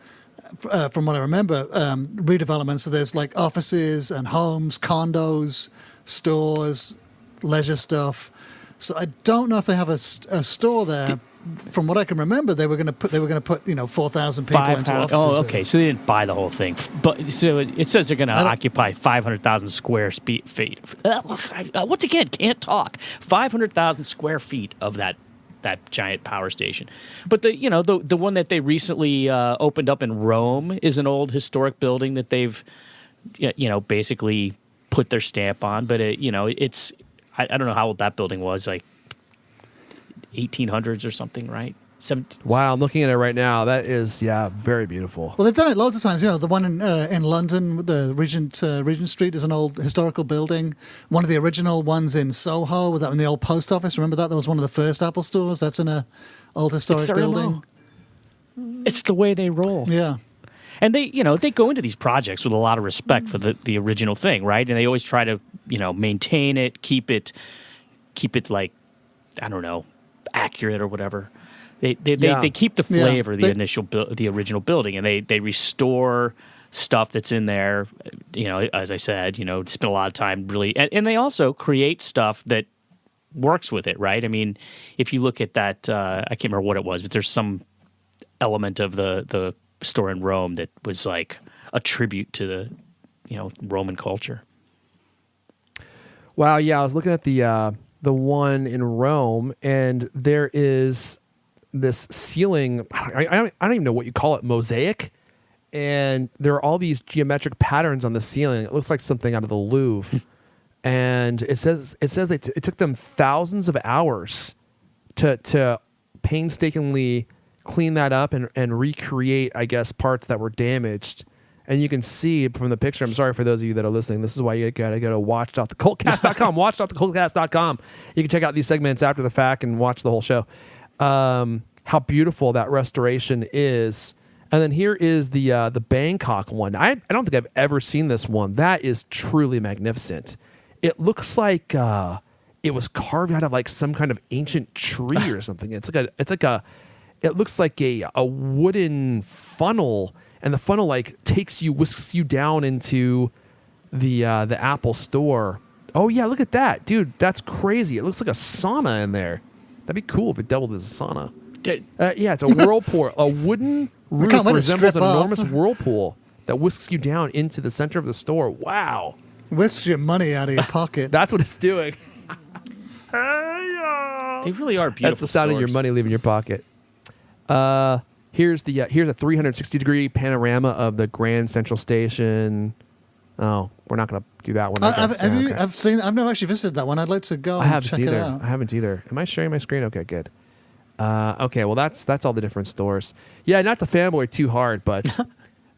from what I remember, redevelopment. So there's like offices and homes, condos, stores, leisure stuff. So I don't know if they have a store there. From what I can remember, they were going to put 4,000 people into offices. Oh, okay. So they didn't buy the whole thing, but so it says they're going to occupy 500,000 square feet. Once again, can't talk. 500,000 square feet of that giant power station. But the one that they recently opened up in Rome is an old historic building that they've basically put their stamp on. But it's I don't know how old that building was, like 1800s or something, right? Wow, I'm looking at it right now. That is, very beautiful. Well, they've done it loads of times. The one in London, the Regent Street, is an old historical building. One of the original ones in Soho, with that in the old post office. Remember that? That was one of the first Apple stores. That's in a old historic building. It's the way they roll. Yeah. And they go into these projects with a lot of respect for the original thing, right? And they always try to, maintain it, keep it like, I don't know, accurate or whatever. They keep the flavor of the original building, and they restore stuff that's in there. As I said, spend a lot of time really, and they also create stuff that works with it, right? I mean, if you look at that, I can't remember what it was, but there's some element of the store in Rome that was like a tribute to the Roman culture. Wow, yeah, I was looking at the one in Rome, and there is this ceiling. I don't even know what you call it, mosaic, and there are all these geometric patterns on the ceiling. It looks like something out of the Louvre, and it says that it took them thousands of hours to painstakingly clean that up and recreate, I guess, parts that were damaged. And you can see from the picture, I'm sorry for those of you that are listening, this is why you gotta go to watch.thecultcast.com, watch.thecultcast.com. You can check out these segments after the fact and watch the whole show. How beautiful that restoration is. And then here is the Bangkok one. I don't think I've ever seen this one. That is truly magnificent. It looks like it was carved out of like some kind of ancient tree or something. It looks like a wooden funnel, and the funnel like whisks you down into the Apple store. Oh yeah, look at that, dude. That's crazy. It looks like a sauna in there. That'd be cool if it doubled as a sauna. Yeah, it's a whirlpool. A wooden roof resembles an enormous whirlpool that whisks you down into the center of the store. Wow. Whisks your money out of your pocket. That's what it's doing. They really are beautiful. That's the sound of your money leaving your pocket. Here's a 360-degree panorama of the Grand Central Station. Oh, we're not going to do that one. I've never actually visited that one. I'd like to go and check it out. I haven't either. Am I sharing my screen? Okay, good. Okay, well that's all the different stores. Yeah, not to fanboy too hard, but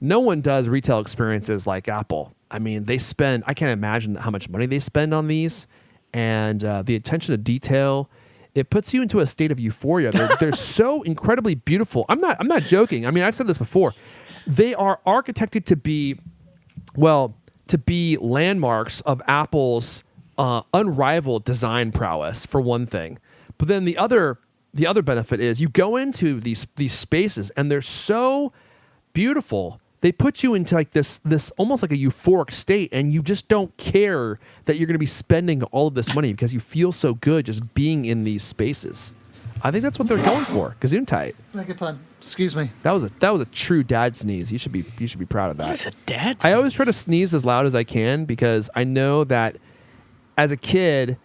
no one does retail experiences like Apple. I mean, I can't imagine how much money they spend on these, and the attention to detail. It puts you into a state of euphoria. They're so incredibly beautiful. I'm not joking. I mean, I've said this before. They are architected to be landmarks of Apple's unrivaled design prowess, for one thing. But then the other benefit is you go into these spaces and they're so beautiful they put you into like this almost like a euphoric state, and you just don't care that you're going to be spending all of this money because you feel so good just being in these spaces. I think that's what they're going for. Gesundheit. Beg your pardon. Excuse me. That was a true dad sneeze. You should be proud of that. That's a dad I always try to sneeze as loud as I can because I know that as a kid,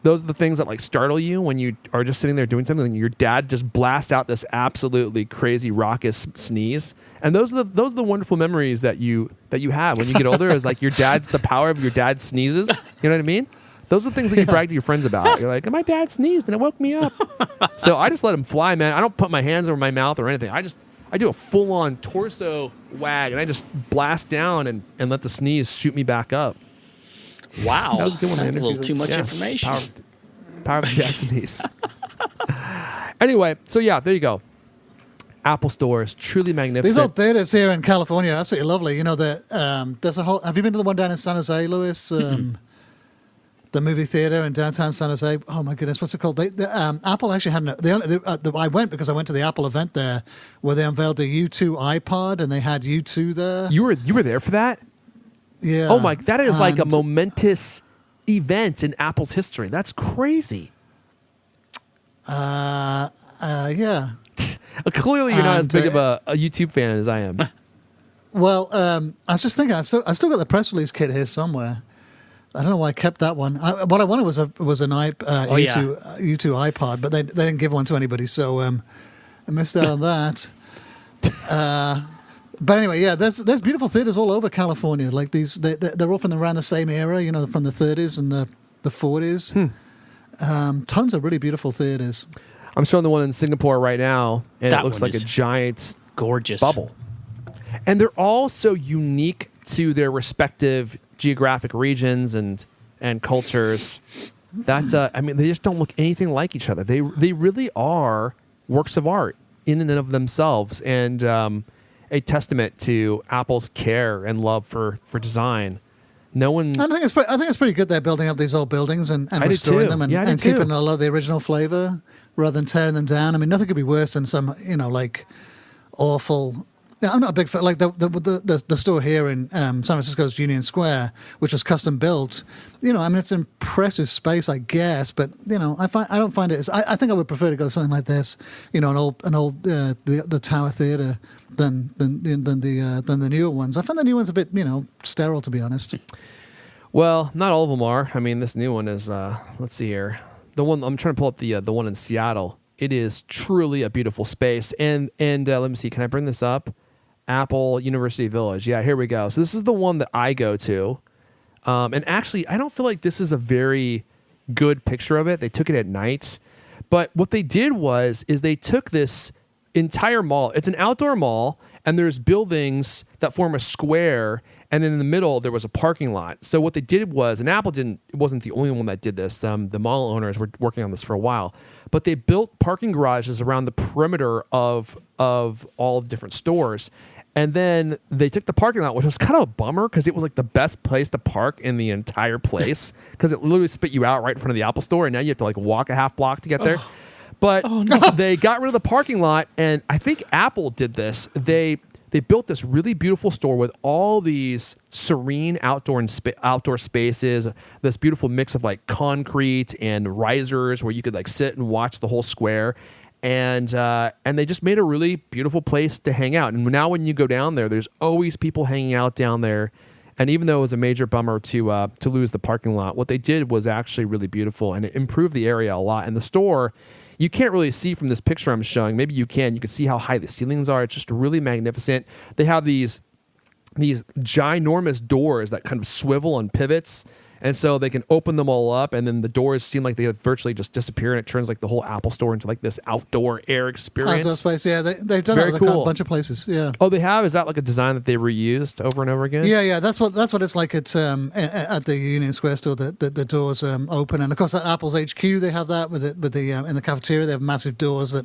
those are the things that like startle you when you are just sitting there doing something and your dad just blasts out this absolutely crazy raucous sneeze. And those are the wonderful memories that you have when you get older is like the power of your dad's sneezes. You know what I mean? Those are the things that you brag to your friends about. You're like, my dad sneezed and it woke me up. So I just let him fly, man. I don't put my hands over my mouth or anything. I do a full-on torso wag and I just blast down and let the sneeze shoot me back up. Wow. That was a good one, man. That's a little too much Yeah. information. Power of the dad sneeze. Anyway, so yeah, there you go. Apple Store is truly magnificent. These old theaters here in California are absolutely lovely. You know, there's a whole. Have you been to the one down in San Jose, Louis? The movie theater in downtown San Jose. Oh my goodness, what's it called? Apple actually had I went because I went to the Apple event there where they unveiled the U2 iPod and they had U2 there. You were there for that? Yeah. Oh my, that is like a momentous event in Apple's history. That's crazy. Yeah. Clearly, you're not as big of a YouTube fan as I am. Well, I was just thinking, I've still got the press release kit here somewhere. I don't know why I kept that one. What I wanted was an U2 iPod, but they didn't give one to anybody, so I missed out on that. But anyway, yeah, there's beautiful theaters all over California. Like they're all from around the same era, you know, from the 30s and the 40s. Tons of really beautiful theaters. I'm showing the one in Singapore right now, and That it looks one like a is giant gorgeous bubble. And they're all so unique to their respective geographic regions and cultures that I mean, they just don't look anything like each other. They really are works of art in and of themselves, and a testament to Apple's care and love for design. No one. I think it's pretty good. They're building up these old buildings and I do restoring too. them and, Yeah, I do and keeping too. a lot of the original flavor rather than tearing them down. I mean, nothing could be worse than some, you know, like awful. Yeah, I'm not a big fan. Like the store here in San Francisco's Union Square, which was custom built. You know, I mean, it's an impressive space, I guess, but you know, I don't find it as. I think I would prefer to go to something like this. You know, an old the Tower Theater than the newer ones. I find the new ones a bit, you know, sterile, to be honest. Well, not all of them are. I mean, this new one is. Let's see here. The one I'm trying to pull up the one in Seattle. It is truly a beautiful space. And let me see. Can I bring this up? Apple University Village. Yeah, here we go. So this is the one that I go to. And actually, I don't feel like this is a very good picture of it. They took it at night. But what they did is they took this entire mall. It's an outdoor mall, and there's buildings that form a square, and then in the middle there was a parking lot. So what they did was, and Apple wasn't the only one that did this. The mall owners were working on this for a while, but they built parking garages around the perimeter of all the different stores. And then they took the parking lot, which was kind of a bummer because it was like the best place to park in the entire place because it literally spit you out right in front of the Apple store, and now you have to like walk a half block to get there. But they got rid of the parking lot, and I think Apple did this. They built this really beautiful store with all these serene outdoor spaces, this beautiful mix of like concrete and risers where you could like sit and watch the whole square. And they just made a really beautiful place to hang out. And now when you go down there, there's always people hanging out down there. And even though it was a major bummer to lose the parking lot, what they did was actually really beautiful, and it improved the area a lot. And the store, you can't really see from this picture I'm showing. Maybe you can. You can see how high the ceilings are. It's just really magnificent. They have these ginormous doors that kind of swivel on pivots. And so they can open them all up, and then the doors seem like they virtually just disappear, and it turns like the whole Apple store into like this outdoor air experience. Outdoor space, yeah. They've done Very that with cool. a bunch of places, yeah. Oh, they have? Is that like a design that they reused over and over again? Yeah. That's what it's like at the Union Square store. The doors open, and of course at Apple's HQ they have that with the in the cafeteria they have massive doors that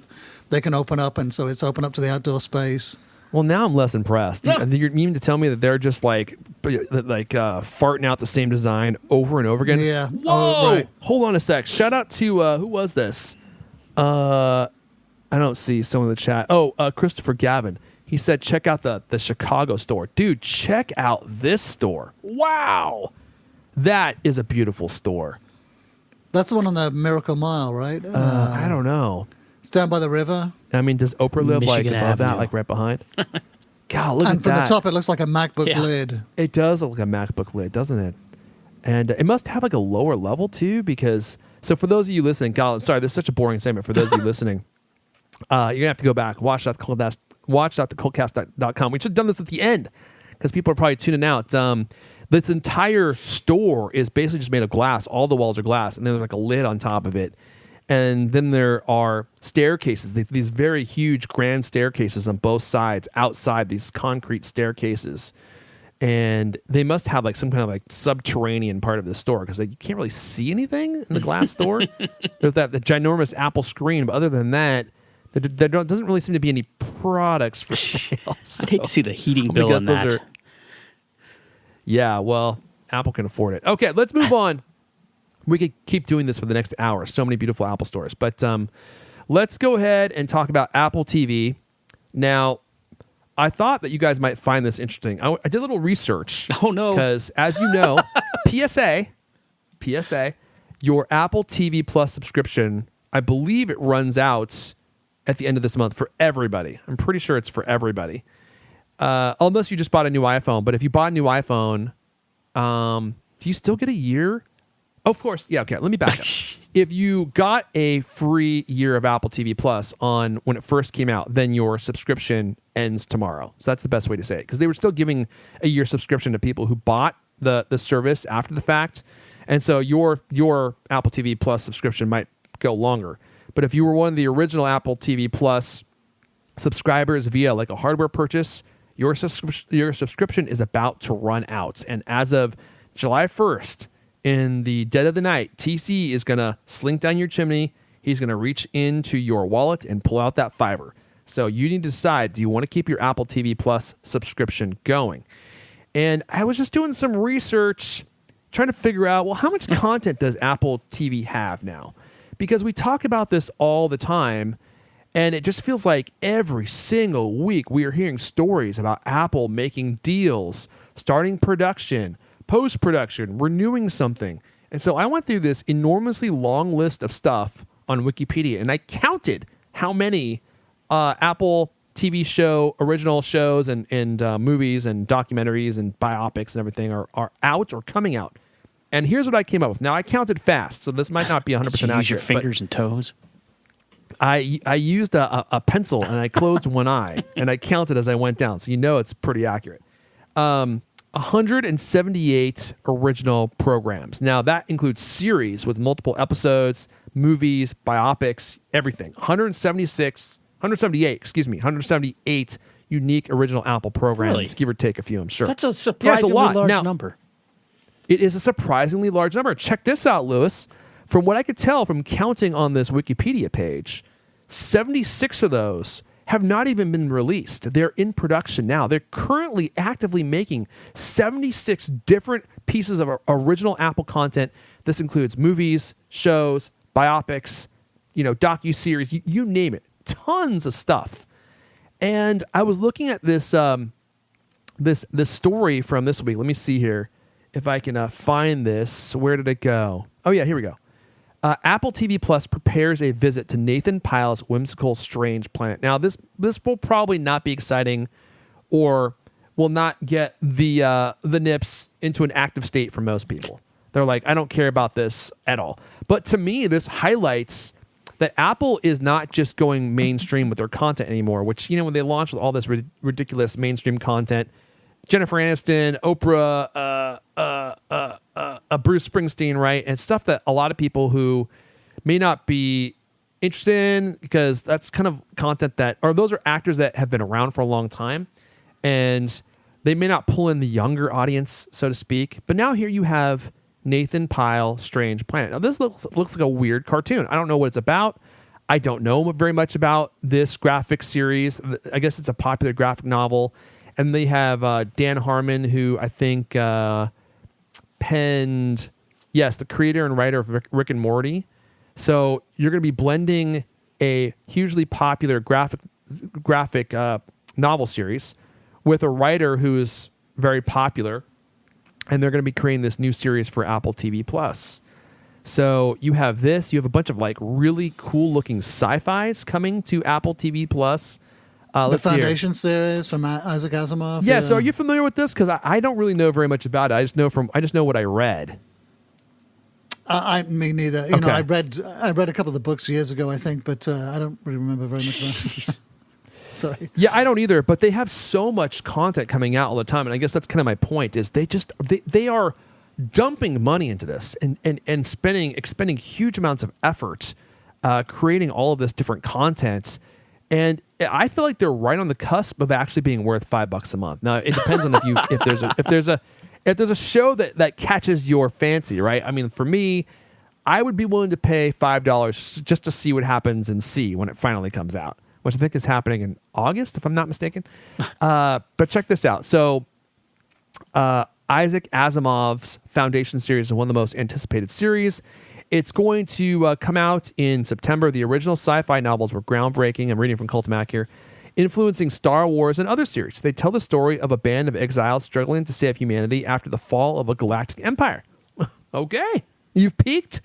they can open up, and so it's open up to the outdoor space. Well, now I'm less impressed. You mean to tell me that they're just like farting out the same design over and over again? Yeah. Whoa! Oh, right. Hold on a sec. Shout out to who was this? I don't see someone in the chat. Oh, Christopher Gavin. He said, check out the Chicago store. Dude, check out this store. Wow. That is a beautiful store. That's the one on the Miracle Mile, right? I don't know. It's down by the river. I mean, does Oprah live Michigan like above that, Avenue. like right behind? God, look And at from that. the top, it looks like a MacBook Yeah. lid. It does look like a MacBook lid, doesn't it? And it must have like a lower level too, because so for those of you listening, God, I'm sorry, this is such a boring segment. For those of you listening, you're gonna have to go back, watch.thecoldcast.com. We should have done this at the end because people are probably tuning out. This entire store is basically just made of glass. All the walls are glass, and then there's like a lid on top of it. And then there are staircases, these very huge grand staircases on both sides, outside these concrete staircases. And they must have like some kind of like subterranean part of the store because like, you can't really see anything in the glass store. There's the ginormous Apple screen, but other than that, there doesn't really seem to be any products for sale. So I'd hate to see the heating I'm gonna bill on guess those that. yeah, well, Apple can afford it. Okay, let's move on. We could keep doing this for the next hour. So many beautiful Apple stores. But let's go ahead and talk about Apple TV. Now, I thought that you guys might find this interesting. I did a little research. Oh, no. Because as you know, PSA, your Apple TV Plus subscription, I believe it runs out at the end of this month for everybody. I'm pretty sure it's for everybody. Unless you just bought a new iPhone. But if you bought a new iPhone, do you still get a year? Of course. Yeah, okay. Let me back up. If you got a free year of Apple TV Plus on when it first came out, then your subscription ends tomorrow. So that's the best way to say it. Because they were still giving a year subscription to people who bought the service after the fact. And so your Apple TV Plus subscription might go longer. But if you were one of the original Apple TV Plus subscribers via like a hardware purchase, your subscription is about to run out. And as of July 1st, in the dead of the night, TC is going to slink down your chimney. He's going to reach into your wallet and pull out that fiver. So you need to decide, do you want to keep your Apple TV Plus subscription going? And I was just doing some research, trying to figure out, well, how much content does Apple TV have now? Because we talk about this all the time, and it just feels like every single week we are hearing stories about Apple making deals, starting production, post-production, renewing something. And so I went through this enormously long list of stuff on Wikipedia, and I counted how many Apple TV show, original shows and movies and documentaries and biopics and everything are out or coming out. And here's what I came up with. Now, I counted fast, so this might not be 100% Did you accurate. use your fingers and toes? I used a pencil, and I closed one eye, and I counted as I went down, so you know it's pretty accurate. 178 original programs. Now, that includes series with multiple episodes, movies, biopics, everything. 178 unique original Apple programs, Really? give or take a few, I'm sure. That's a Yeah, it's surprisingly large Now, number. it is a surprisingly large number. Check this out, Lewis. From what I could tell from counting on this Wikipedia page, 76 of those have not even been released. They're in production now. They're currently actively making 76 different pieces of original Apple content. This includes movies, shows, biopics, docu-series, you name it. Tons of stuff. And I was looking at this this story from this week. Let me see here if I can find this. Where did it go? Oh, yeah, here we go. Apple TV Plus prepares a visit to Nathan Pyle's whimsical, strange planet. Now, this will probably not be exciting, or will not get the nips into an active state for most people. They're like, I don't care about this at all. But to me, this highlights that Apple is not just going mainstream with their content anymore. Which when they launched with all this ridiculous mainstream content, Jennifer Aniston, Oprah, Bruce Springsteen, right? And stuff that a lot of people who may not be interested in, because that's kind of content those are actors that have been around for a long time, and they may not pull in the younger audience, so to speak. But now here you have Nathan Pyle, Strange Planet. Now this looks like a weird cartoon. I don't know what it's about. I don't know very much about this graphic series. I guess it's a popular graphic novel. And they have Dan Harmon, who I think penned, the creator and writer of Rick and Morty. So you're going to be blending a hugely popular graphic novel series with a writer who is very popular, and they're going to be creating this new series for Apple TV Plus. So you have this. You have a bunch of like really cool looking sci-fis coming to Apple TV Plus. The Foundation series from Isaac Asimov. Yeah. So are you familiar with this? Because I don't really know very much about it. I just know what I read. Me neither. You know, I read a couple of the books years ago, I think, but I don't really remember very much about it. Sorry. Yeah, I don't either. But they have so much content coming out all the time, and I guess that's kind of my point. Is they are dumping money into this and expending huge amounts of effort, creating all of this different content. And I feel like they're right on the cusp of actually being worth $5 a month. Now it depends on if there's a show that catches your fancy, right? I mean, for me, I would be willing to pay $5 just to see what happens in C when it finally comes out, which I think is happening in August, if I'm not mistaken. But check this out. So Isaac Asimov's Foundation series is one of the most anticipated series. It's going to come out in September. The original sci-fi novels were groundbreaking. I'm reading from Cultamac here. Influencing Star Wars and other series. They tell the story of a band of exiles struggling to save humanity after the fall of a galactic empire. Okay. You've piqued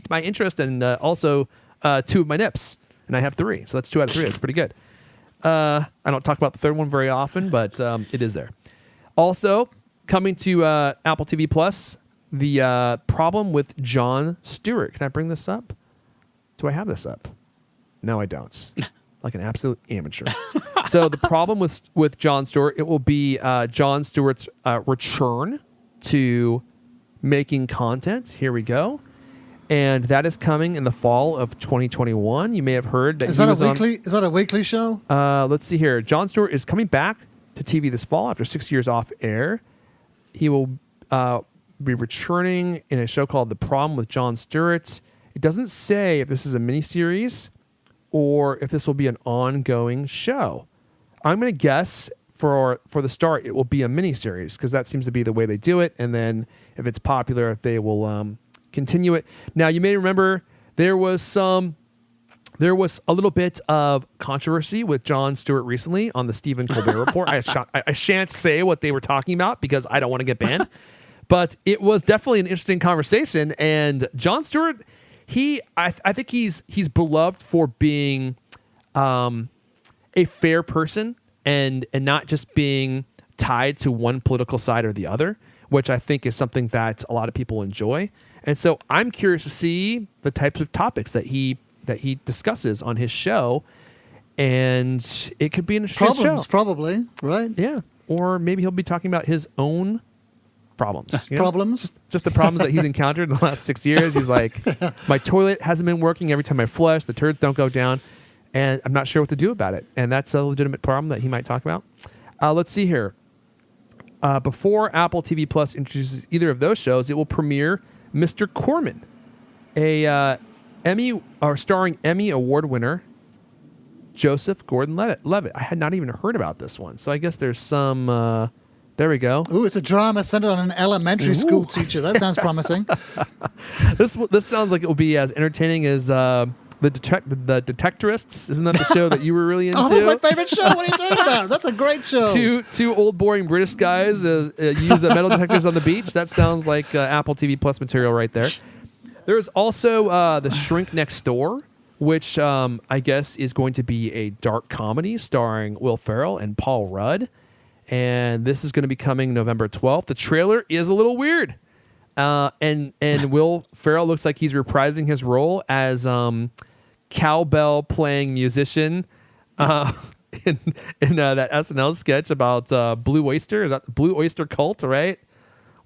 my interest and also 2 of my nips. And I have 3. So that's 2 out of 3. That's pretty good. I don't talk about the third one very often, but it is there. Also, coming to Apple TV Plus, the problem with Jon Stewart. Can I bring this up? Do I have this up? No, I don't. Like an absolute amateur. So the problem with Jon Stewart, it will be Jon Stewart's return to making content. Here we go. And that is coming in the fall of 2021. You may have heard that is that a weekly show? Let's see here. Jon Stewart is coming back to TV this fall after 6 years off air. He will be returning in a show called The Problem with Jon Stewart. It doesn't say if this is a miniseries or if this will be an ongoing show. I'm going to guess for the start it will be a miniseries because that seems to be the way they do it. And then if it's popular, they will continue it. Now, you may remember there was a little bit of controversy with Jon Stewart recently on the Stephen Colbert Report. I shan't say what they were talking about because I don't want to get banned. But it was definitely an interesting conversation. And Jon Stewart, I think he's beloved for being a fair person and not just being tied to one political side or the other, which I think is something that a lot of people enjoy. And so I'm curious to see the types of topics that he discusses on his show, and it could be an interesting show. Probably, right? Yeah, or maybe he'll be talking about his own problems. Problems? Just the problems that he's encountered in the last 6 years. He's like, my toilet hasn't been working every time I flush. The turds don't go down, and I'm not sure what to do about it. And that's a legitimate problem that he might talk about. Let's see here. Before Apple TV Plus introduces either of those shows, it will premiere Mr. Corman, a starring Emmy Award winner Joseph Gordon-Levitt. I had not even heard about this one, so I guess there's some. There we go. Ooh, it's a drama centered on an elementary school teacher. That sounds promising. This sounds like it will be as entertaining as the Detectorists. Isn't that the show that you were really into? Oh, that's my favorite show. What are you talking about? That's a great show. Two old boring British guys use metal detectors on the beach. That sounds like Apple TV Plus material right there. There's also The Shrink Next Door, which I guess is going to be a dark comedy starring Will Ferrell and Paul Rudd. And this is going to be coming November 12th. The trailer is a little weird. And Will Ferrell looks like he's reprising his role as cowbell playing musician in that SNL sketch about Blue Oyster. Is that the Blue Oyster Cult, right?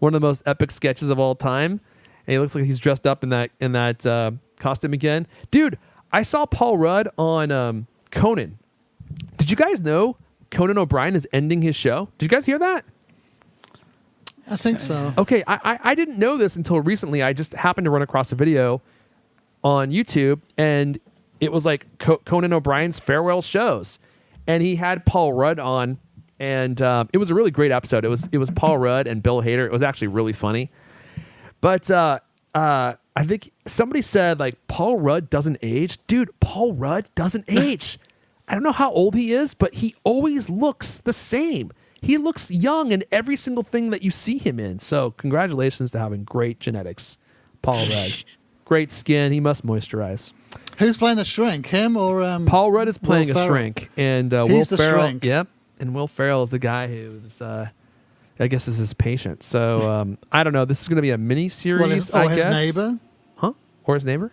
One of the most epic sketches of all time. And he looks like he's dressed up in that costume again. Dude, I saw Paul Rudd on Conan. Did you guys know Conan O'Brien is ending his show? Did you guys hear that? I think so. Okay, I didn't know this until recently. I just happened to run across a video on YouTube, and it was like Conan O'Brien's farewell shows, and he had Paul Rudd on, and it was a really great episode. It was Paul Rudd and Bill Hader. It was actually really funny, but I think somebody said like Paul Rudd doesn't age. Dude, Paul Rudd doesn't age. I don't know how old he is, but he always looks the same. He looks young in every single thing that you see him in. So congratulations to having great genetics, Paul Rudd. Great skin. He must moisturize. Who's playing the shrink? Him or Paul Rudd is playing Will a Ferrell? shrink, and Will He's the Ferrell. shrink. Yep, and Will Ferrell is the guy who's, I guess, is his patient. So I don't know. This is going to be a mini series. Well, I his guess. neighbor. Huh? Or his neighbor?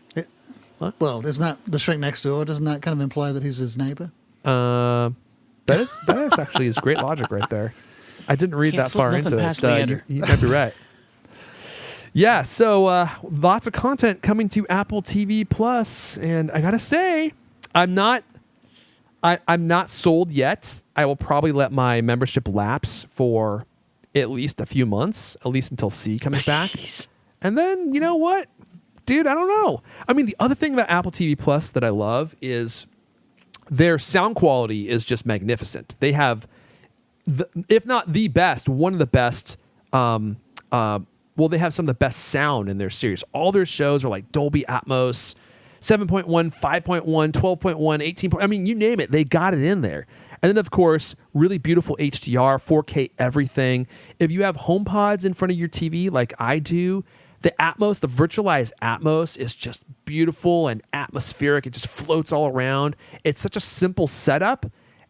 Well, isn't that the shrink next door? Doesn't that kind of imply that he's his neighbor? That is actually is great logic right there. I didn't read Can't that slip far nothing into it. past Leander. You might be right. Yeah, so lots of content coming to Apple TV Plus, and I gotta say, I'm not sold yet. I will probably let my membership lapse for at least a few months, at least until C comes back, and then you know what, dude, I don't know. I mean, the other thing about Apple TV Plus that I love is their sound quality is just magnificent. They have, if not the best, one of the best. Well, they have some of the best sound in their series. All their shows are like Dolby Atmos, 7.1, 5.1, 12.1, 18. I mean, you name it, they got it in there. And then, of course, really beautiful HDR, 4K everything. If you have HomePods in front of your TV like I do, the Atmos, the virtualized Atmos is just beautiful and atmospheric. It just floats all around. It's such a simple setup,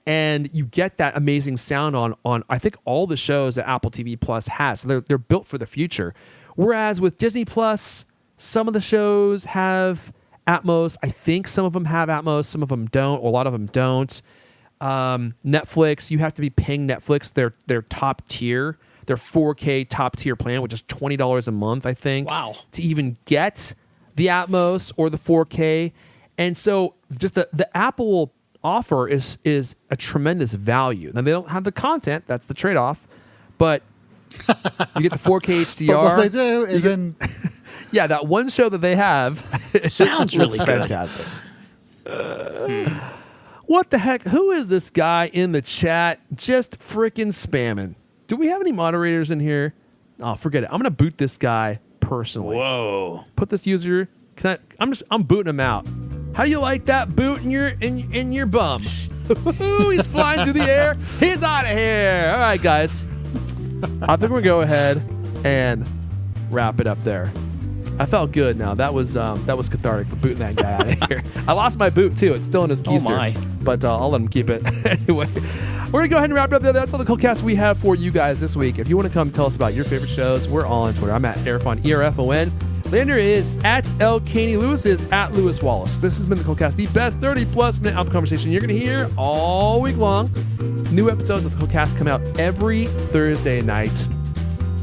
and you get that amazing sound on I think all the shows that Apple TV Plus has. So they're built for the future. Whereas with Disney Plus, some of the shows have Atmos. I think some of them have Atmos, some of them don't, or a lot of them don't. Netflix, you have to be paying Netflix their top tier, their 4K top tier plan, which is $20 a month, I think. Wow. To even get the Atmos or the 4K. And so just the Apple offer is a tremendous value. Now, they don't have the content. That's the trade-off. But you get the 4K HDR. But what they do is in... Yeah, that one show that they have Sounds really looks good. fantastic. What the heck? Who is this guy in the chat just freaking spamming? Do we have any moderators in here? Oh, forget it. I'm going to boot this guy personally. Whoa. Put this user... I'm booting him out. How do you like that boot in your bum? He's flying through the air. He's out of here. All right, guys. I think we're gonna go ahead and wrap it up there. I felt good now. That was cathartic for booting that guy out of here. I lost my boot too. It's still in his keister. my. But I'll let him keep it. Anyway, we're gonna go ahead and wrap it up there. That's all the cool cast we have for you guys this week. If you want to come tell us about your favorite shows, we're all on Twitter. I'm at Erfon, ERFON. Lander is at L. Caney. Lewis is at Lewis Wallace. This has been the Coolcast, the best 30-plus minute Apple conversation you're going to hear all week long. New episodes of the Coolcast come out every Thursday night.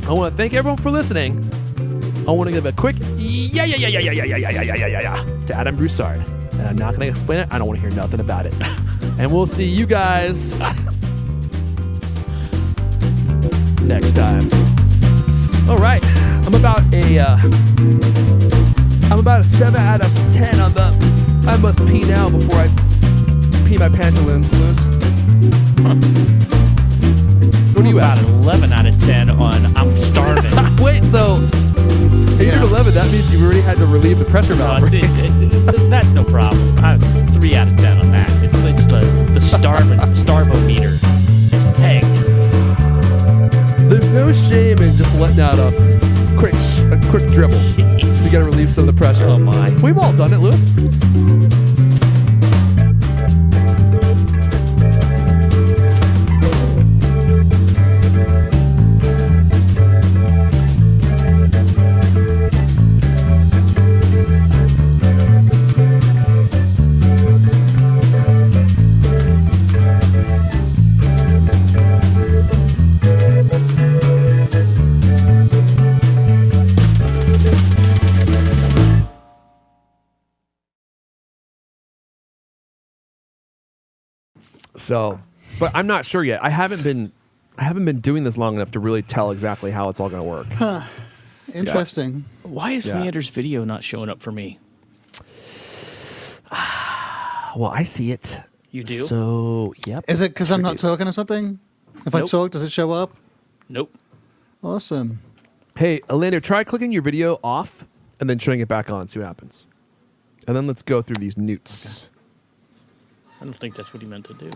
I want to thank everyone for listening. I want to give a quick yeah to Adam Broussard. And I'm not going to explain it. I don't want to hear nothing about it. And we'll see you guys next time. All right, I'm about a 7 out of 10 on the I must pee now before I pee my pantaloons loose. What are you About at? 11 out of 10 on I'm starving. Wait, so if you're 11, that means you already had to relieve the pressure valve, right? That's no problem. 3 out of 10 on that. It's the starvometer is pegged. There's no shame in just letting out a quick dribble. Jeez. You gotta relieve some of the pressure. Oh, my. We've all done it, Lewis. So, but I'm not sure yet. I haven't been doing this long enough to really tell exactly how it's all going to work. Interesting. Why is Yeah. Leander's video not showing up for me? Well, I see it. You do? So, yep. Is it because I'm not talking or something? If I Nope. talk, does it show up? Nope. Awesome. Hey, Alander, try clicking your video off and then showing it back on and see what happens. And then let's go through these newts. don't think that's what he meant to do.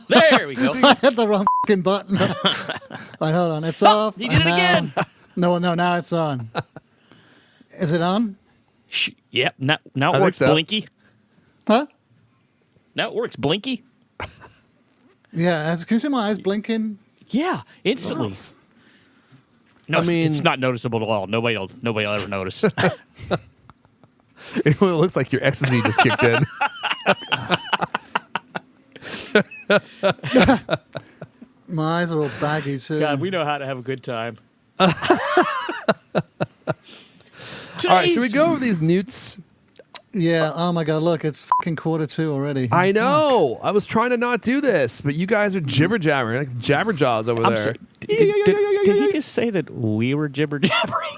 There we go. I hit the wrong fucking button. Right, hold on. It's off. He did it again. No, now it's on. Is it on? Yep. Now I it think works, so. Blinky. Huh? Now it works, Blinky. Yeah. Can you see my eyes blinking? Yeah, instantly. No, I mean- it's not noticeable at all. Nobody will ever notice. It looks like your ecstasy just kicked in. My eyes are all baggy too. God, we know how to have a good time. All right, should we go over these newts? Yeah. Oh my God! Look, it's fucking 2:15 already. I know. I was trying to not do this, but you guys are jibber jabbering like jabberjaws over I'm there. sorry. Did he just say that we were jibber jabbering?